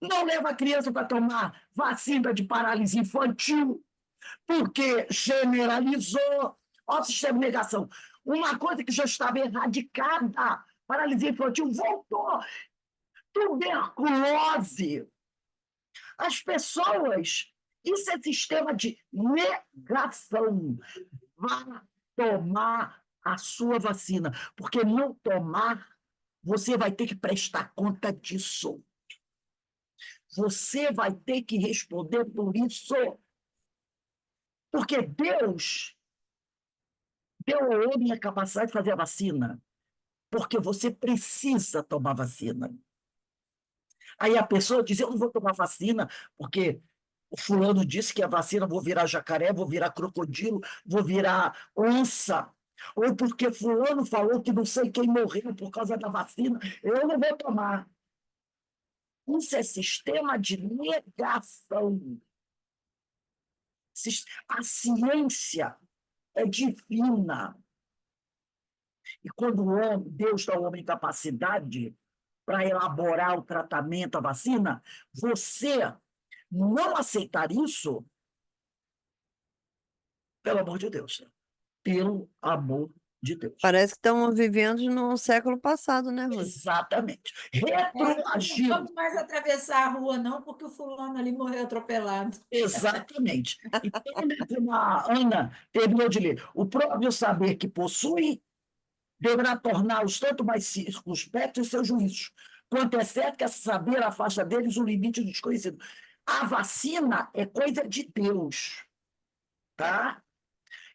Speaker 1: Não leva a criança para tomar vacina de paralisia infantil, porque generalizou. Olha o sistema de negação. Uma coisa que já estava erradicada, paralisia infantil, voltou. Tuberculose. As pessoas, isso é sistema de negação. Vá tomar a sua vacina, porque não tomar, você vai ter que prestar conta disso. Você vai ter que responder por isso. Porque Deus deu ao homem a capacidade de fazer a vacina, porque você precisa tomar vacina. Aí a pessoa diz, eu não vou tomar vacina, porque o fulano disse que a vacina vou virar jacaré, vou virar crocodilo, vou virar onça. Ou porque fulano falou que não sei quem morreu por causa da vacina, eu não vou tomar. Isso é sistema de negação. A ciência é divina. E quando Deus dá ao homem capacidade para elaborar o tratamento, a vacina, você não aceitar isso, pelo amor de Deus, pelo amor de Deus.
Speaker 5: Parece que estamos vivendo no século passado, né, Rose?
Speaker 1: Exatamente.
Speaker 6: Não
Speaker 1: Retroagiu.
Speaker 6: vamos mais atravessar a rua, não, porque o fulano ali morreu atropelado.
Speaker 1: Exatamente. E como a Ana terminou de ler, o próprio saber que possui deverá torná-los tanto mais circunspectos em seus juízos, quanto é certo que esse saber afasta deles o limite do desconhecido. A vacina é coisa de Deus, tá?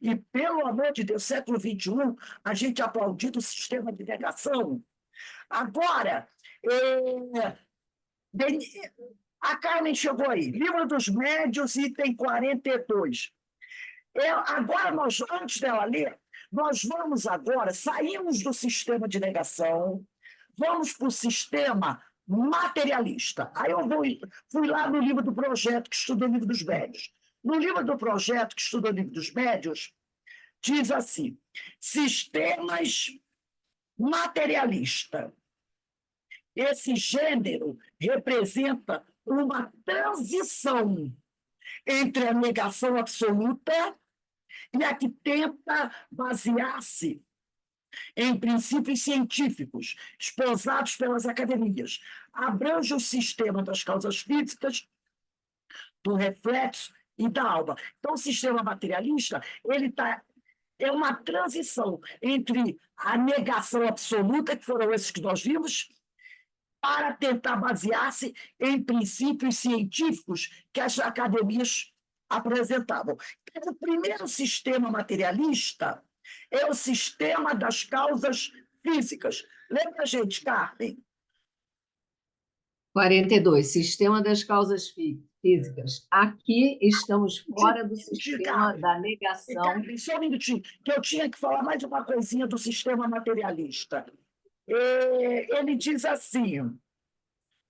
Speaker 1: E, pelo amor de Deus, século XXI, a gente aplaudindo o sistema de negação. Agora, a Carmen chegou aí, Livro dos Médios, item 42. Agora, antes dela ler, nós vamos agora, saímos do sistema de negação, vamos para o sistema materialista. Aí eu fui lá no livro do projeto que estuda o livro dos médios. No livro do projeto que estuda o livro dos médios, diz assim, sistemas materialista. Esse gênero representa uma transição entre a negação absoluta e a que tenta basear-se em princípios científicos, esposados pelas academias. Abrange o sistema das causas físicas, do reflexo e da alma. Então, o sistema materialista é uma transição entre a negação absoluta, que foram esses que nós vimos, para tentar basear-se em princípios científicos que as academias apresentavam. O primeiro sistema materialista é o sistema das causas físicas. Lembra a gente, Carmen?
Speaker 7: 42, sistema das causas físicas. Aqui estamos fora do sistema da negação.
Speaker 1: Carmen, só um minutinho, que eu tinha que falar mais uma coisinha do sistema materialista. Ele diz assim,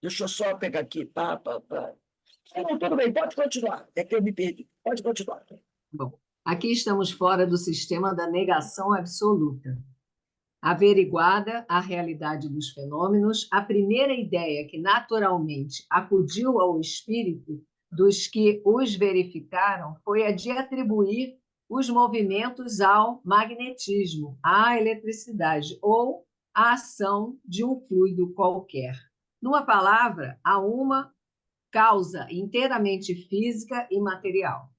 Speaker 1: deixa eu só pegar aqui, Não, tudo bem, pode continuar, é que eu me perdi, pode continuar.
Speaker 7: Bom, aqui estamos fora do sistema da negação absoluta. Averiguada a realidade dos fenômenos, a primeira ideia que naturalmente acudiu ao espírito dos que os verificaram foi a de atribuir os movimentos ao magnetismo, à eletricidade ou à ação de um fluido qualquer. Numa palavra, a uma causa inteiramente física e material.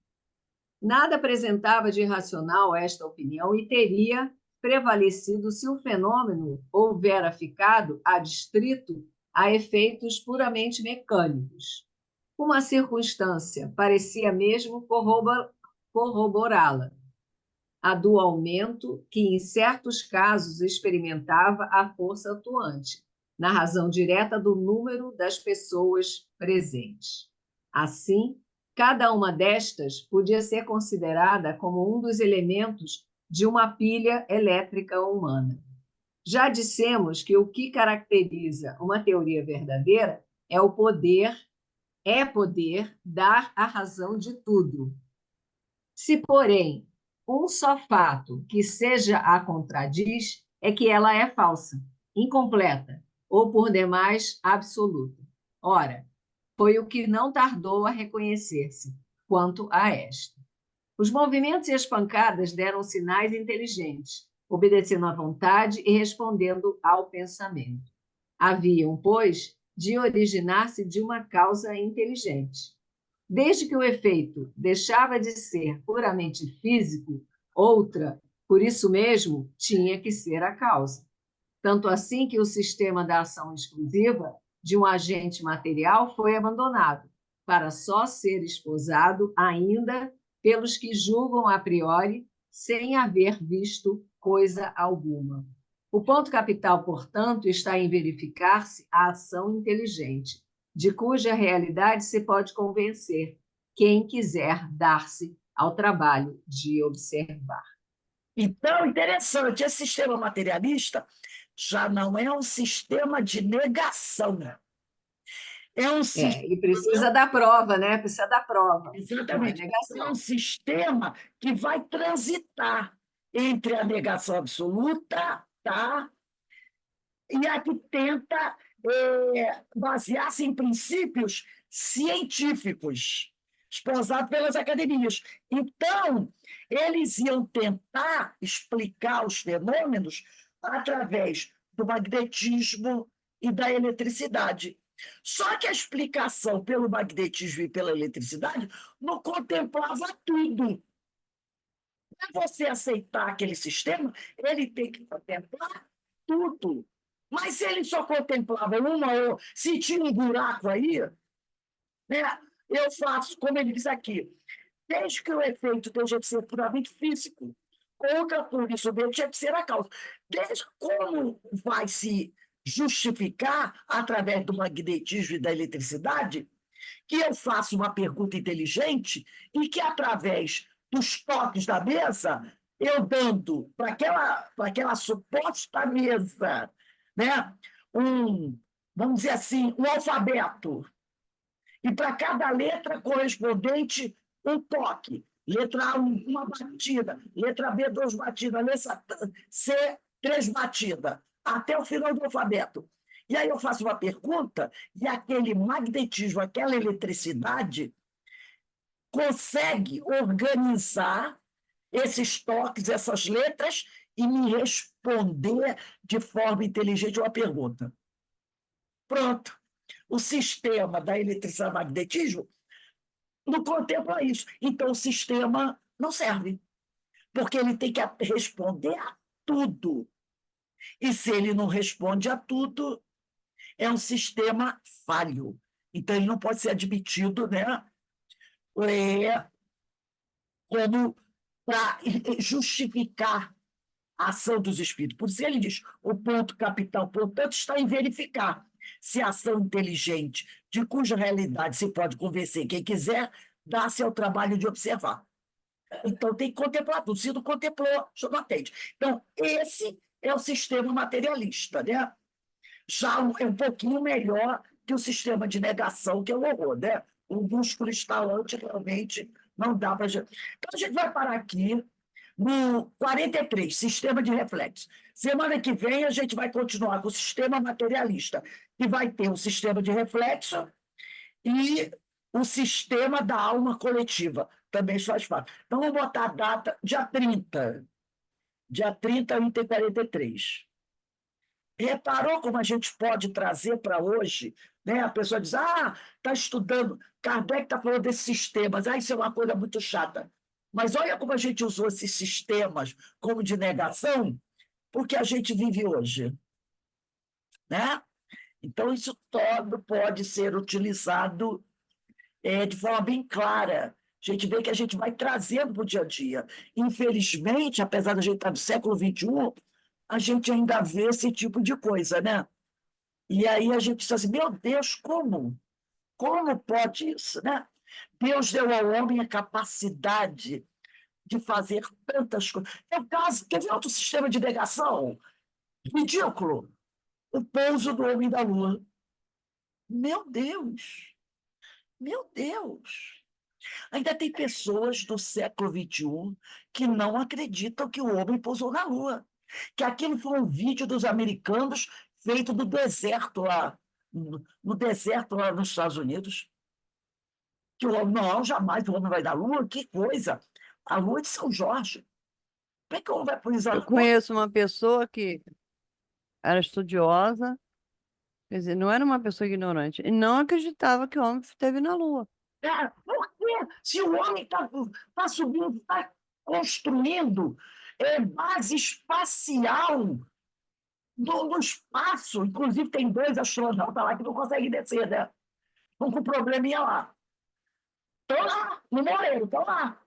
Speaker 7: Nada apresentava de irracional esta opinião e teria prevalecido se o fenômeno houvera ficado adstrito a efeitos puramente mecânicos. Uma circunstância parecia mesmo corroborá-la, a do aumento que, em certos casos, experimentava a força atuante, na razão direta do número das pessoas presentes. Assim, cada uma destas podia ser considerada como um dos elementos de uma pilha elétrica humana. Já dissemos que o que caracteriza uma teoria verdadeira é poder dar a razão de tudo. Se, porém, um só fato que seja a contradiz, é que ela é falsa, incompleta ou, por demais, absoluta. Ora, foi o que não tardou a reconhecer-se quanto a esta. Os movimentos e as pancadas deram sinais inteligentes, obedecendo à vontade e respondendo ao pensamento. Haviam, pois, de originar-se de uma causa inteligente. Desde que o efeito deixava de ser puramente físico, outra, por isso mesmo, tinha que ser a causa. Tanto assim que o sistema da ação exclusiva de um agente material foi abandonado, para só ser esposado ainda pelos que julgam a priori, sem haver visto coisa alguma. O ponto capital, portanto, está em verificar-se a ação inteligente, de cuja realidade se pode convencer quem quiser dar-se ao trabalho de observar.
Speaker 1: Então, interessante, esse sistema materialista já não é um sistema de negação. É um sistema.
Speaker 7: E precisa da prova, né? Precisa da prova.
Speaker 1: Exatamente.
Speaker 7: Não é negação.
Speaker 1: É um sistema que vai transitar entre a negação absoluta, tá? E a que tenta basear-se em princípios científicos, esposados pelas academias. Então, eles iam tentar explicar os fenômenos através do magnetismo e da eletricidade. Só que a explicação pelo magnetismo e pela eletricidade não contemplava tudo. Para você aceitar aquele sistema, ele tem que contemplar tudo. Mas se ele só contemplava uma ou se tinha um buraco aí, né, eu faço, como ele diz aqui, desde que o efeito deixa de ser puramente físico, outra por isso deixa de ser a causa. Desde como vai se justificar através do magnetismo e da eletricidade, que eu faço uma pergunta inteligente e que, através dos toques da mesa, eu dando para aquela suposta mesa, né, vamos dizer assim, um alfabeto, e para cada letra correspondente um toque. Letra A, uma batida, letra B, 2 batidas, letra C, 3 batidas, até o final do alfabeto. E aí eu faço uma pergunta e aquele magnetismo, aquela eletricidade consegue organizar esses toques, essas letras e me responder de forma inteligente uma pergunta. Pronto. O sistema da eletricidade e magnetismo não contempla isso. Então, o sistema não serve, porque ele tem que responder a tudo. E se ele não responde a tudo, é um sistema falho. Então, ele não pode ser admitido, né, como para justificar a ação dos espíritos. Por isso ele diz, o ponto capital, portanto, está em verificar se a ação inteligente, de cuja realidade se pode convencer quem quiser, dá-se ao trabalho de observar. Então, tem que contemplar tudo. Se não contemplou, já não atende. Então, esse é o sistema materialista, né? Já é um pouquinho melhor que o sistema de negação, que é o horror, né? O músculo instalante realmente não dá para... Então, a gente vai parar aqui no 43, sistema de reflexo. Semana que vem, a gente vai continuar com o sistema materialista, que vai ter o sistema de reflexo e o sistema da alma coletiva. Também faz parte. Então, vamos botar a data, dia 30. Dia 30, item 43. Reparou como a gente pode trazer para hoje? Né? A pessoa diz, está estudando, Kardec está falando desses sistemas, isso é uma coisa muito chata. Mas olha como a gente usou esses sistemas como de negação, porque a gente vive hoje. Né? Então, isso todo pode ser utilizado de forma bem clara. A gente vê que a gente vai trazendo para o dia a dia. Infelizmente, apesar da gente estar no século XXI, a gente ainda vê esse tipo de coisa, né? E aí a gente diz assim, meu Deus, como? Como pode isso, né? Deus deu ao homem a capacidade de fazer tantas coisas. Quer ver outro sistema de negação? Ridículo. O pouso do homem da Lua. Meu Deus! Meu Deus! Ainda tem pessoas do século XXI que não acreditam que o homem pousou na Lua. Que aquilo foi um vídeo dos americanos feito no deserto lá, no deserto lá nos Estados Unidos. Que o homem, não, jamais o homem vai da Lua, que coisa! A Lua é de São Jorge. Como é que o homem vai pisar
Speaker 5: Eu
Speaker 1: na bola?
Speaker 5: conheço uma pessoa que era estudiosa, quer dizer, não era uma pessoa ignorante, e não acreditava que o homem esteve na Lua.
Speaker 1: Por quê? Se o homem está subindo, está construindo base espacial no espaço, inclusive tem 2 astronautas lá que não conseguem descer, né? Estão com probleminha lá. Estão lá, não morreram, estão lá.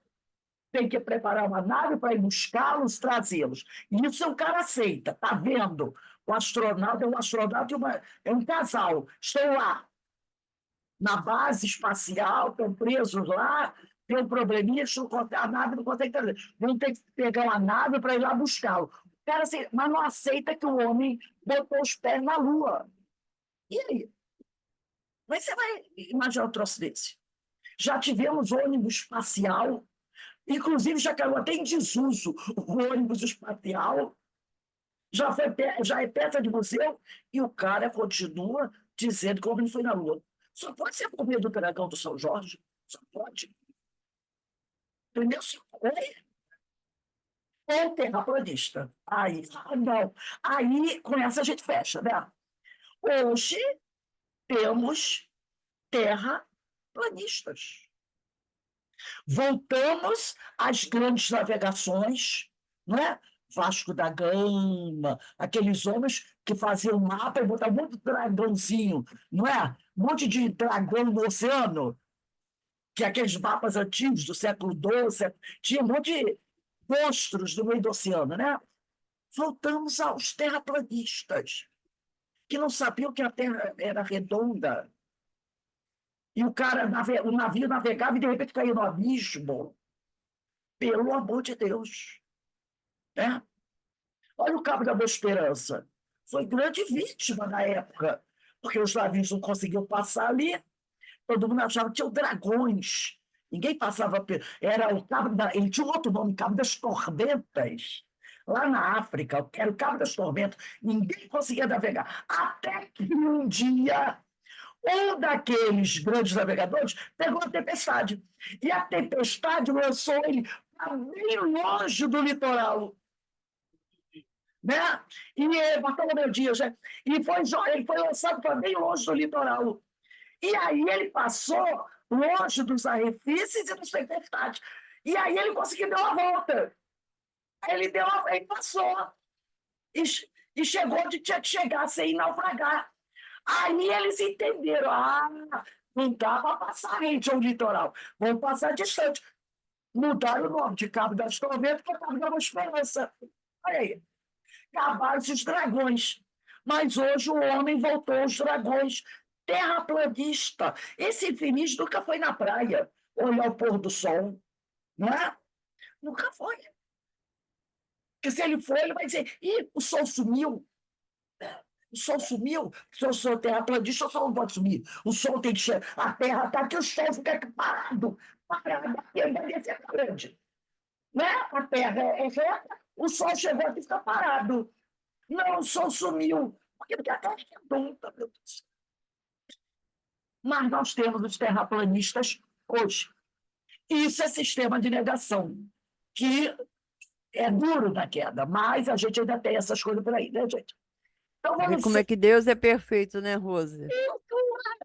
Speaker 1: Tem que preparar uma nave para ir buscá-los, trazê-los. Isso o cara aceita, está vendo? O astronauta é um astronauta e é um casal. Estão lá, na base espacial, estão presos lá, tem um probleminha, a nave não consegue trazer. Vão ter que pegar uma nave para ir lá buscá-lo. O cara, mas não aceita que o homem botou os pés na Lua. E aí? Mas você vai imaginar um troço desse? Já tivemos ônibus espacial, inclusive já caiu até em desuso o ônibus espacial, já é peça de museu, e o cara continua dizendo que o homem foi na Lua. Só pode ser por meio do dragão do São Jorge. Só pode. Entendeu? Ou terraplanista. Aí, não. Aí, com essa a gente fecha, né? Hoje temos terraplanistas. Voltamos às grandes navegações, não é? Vasco da Gama, aqueles homens que faziam mapa e botavam muito dragãozinho, não é? Um monte de dragão no oceano, que aqueles mapas antigos do século XII, tinha um monte de monstros no meio do oceano, né? Voltamos aos terraplanistas, que não sabiam que a Terra era redonda. E o navio navegava e de repente caía no abismo. Pelo amor de Deus. Né? Olha o Cabo da Boa Esperança. Foi grande vítima na época, porque os navios não conseguiam passar ali. Todo mundo achava que tinham dragões. Ninguém passava. Era o Cabo ele tinha um outro nome, Cabo das Tormentas. Lá na África, era o Cabo das Tormentas. Ninguém conseguia navegar. Até que um dia um daqueles grandes navegadores pegou a tempestade. E a tempestade lançou ele para bem longe do litoral. Né? E Bartolomeu Dias, né? Ele foi lançado para bem longe do litoral. E aí ele passou longe dos arrefícios e das tempestades. E aí ele conseguiu dar uma volta. Ele passou. E chegou onde tinha que chegar sem naufragar. Aí eles entenderam, não dá para passar rente ao litoral, vamos passar distante. Mudaram o nome de Cabo das Tormentas para Cabo da Boa Esperança. Olha aí, acabaram-se os dragões. Mas hoje o homem voltou aos dragões. Terraplanista. Esse infeliz nunca foi na praia olhar o pôr do sol, não é? Nunca foi. Porque se ele for, ele vai dizer, o sol sumiu. O sol sumiu, se eu sou terraplanista, o sol não pode sumir. O sol tem que chegar. A terra está aqui, o sol fica aqui parado. E ele vai descer grande. Né? A terra é reta, o sol chegou aqui e fica parado. Não, o sol sumiu. Porque a terra é redonda, meu Deus. Mas nós temos os terraplanistas hoje. Isso é sistema de negação, que é duro na queda, mas a gente ainda tem essas coisas por aí, né, gente? Então,
Speaker 5: Vê
Speaker 1: vamos
Speaker 5: como é que Deus é perfeito, né, Rose?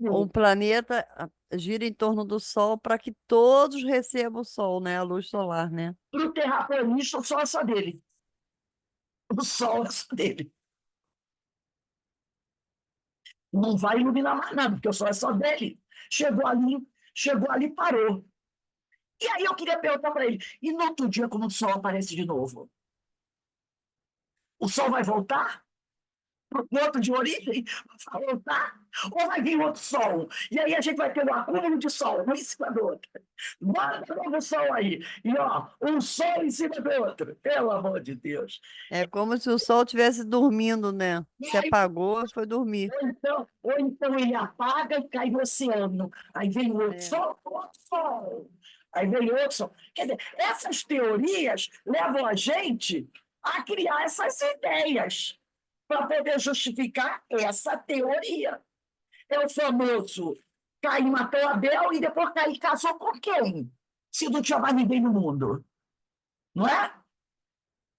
Speaker 5: Um planeta gira em torno do Sol para que todos recebam o Sol, né? A luz solar, né?
Speaker 1: Para o terraplanista, o sol é só dele. O sol é só dele. Não vai iluminar mais nada, porque o sol é só dele. Chegou ali e parou. E aí eu queria perguntar para ele, e no outro dia, quando o sol aparece de novo? O sol vai voltar? Para o ponto de origem? Vai voltar? Ou vai vir outro sol? E aí a gente vai ter um acúmulo de sol, um em cima do outro. Manda um novo sol aí. E, um sol em cima do outro. Pelo amor de Deus.
Speaker 5: É como se o Sol estivesse dormindo, né? Se apagou, foi dormir.
Speaker 1: Ou então ele apaga e cai no oceano. Aí vem outro
Speaker 5: É.
Speaker 1: sol, outro sol. Aí vem outro sol. Quer dizer, essas teorias levam a gente a criar essas ideias para poder justificar essa teoria. É o famoso Caim matou Abel e depois Caim casou com quem? Se não tinha mais ninguém no mundo. Não é?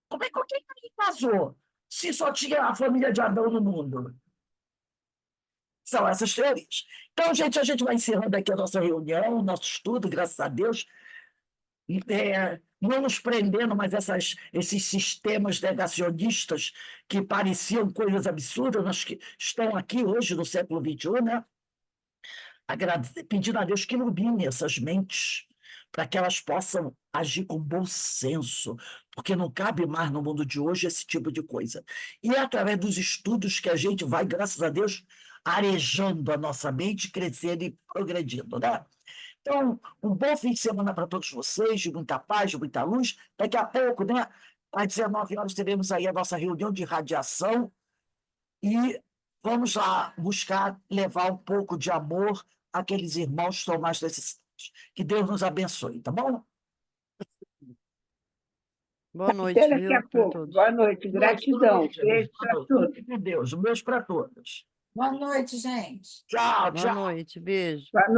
Speaker 1: Como é que quem casou se só tinha a família de Adão no mundo? São essas teorias. Então, gente, a gente vai encerrando aqui a nossa reunião, o nosso estudo, graças a Deus. Não nos prendendo mais esses sistemas negacionistas que pareciam coisas absurdas, mas que estão aqui hoje no século XXI, né? Pedindo a Deus que ilumine essas mentes para que elas possam agir com bom senso, porque não cabe mais no mundo de hoje esse tipo de coisa. E é através dos estudos que a gente vai, graças a Deus, arejando a nossa mente, crescendo e progredindo, né? Então, um bom fim de semana para todos vocês, de muita paz, de muita luz. Daqui a pouco, né, às 19 horas, teremos aí a nossa reunião de radiação e vamos lá buscar levar um pouco de amor àqueles irmãos que estão mais necessitados. Que Deus nos abençoe, tá bom?
Speaker 5: Boa noite,
Speaker 3: Até daqui
Speaker 5: viu,
Speaker 3: a
Speaker 5: para
Speaker 3: pouco.
Speaker 5: todos.
Speaker 3: Boa noite, gratidão. Beijo para todos.
Speaker 1: Fique com Deus. Um beijo para todos.
Speaker 6: Boa noite, gente.
Speaker 1: Tchau,
Speaker 5: Boa
Speaker 1: tchau.
Speaker 5: noite, beijo.
Speaker 3: Boa noite.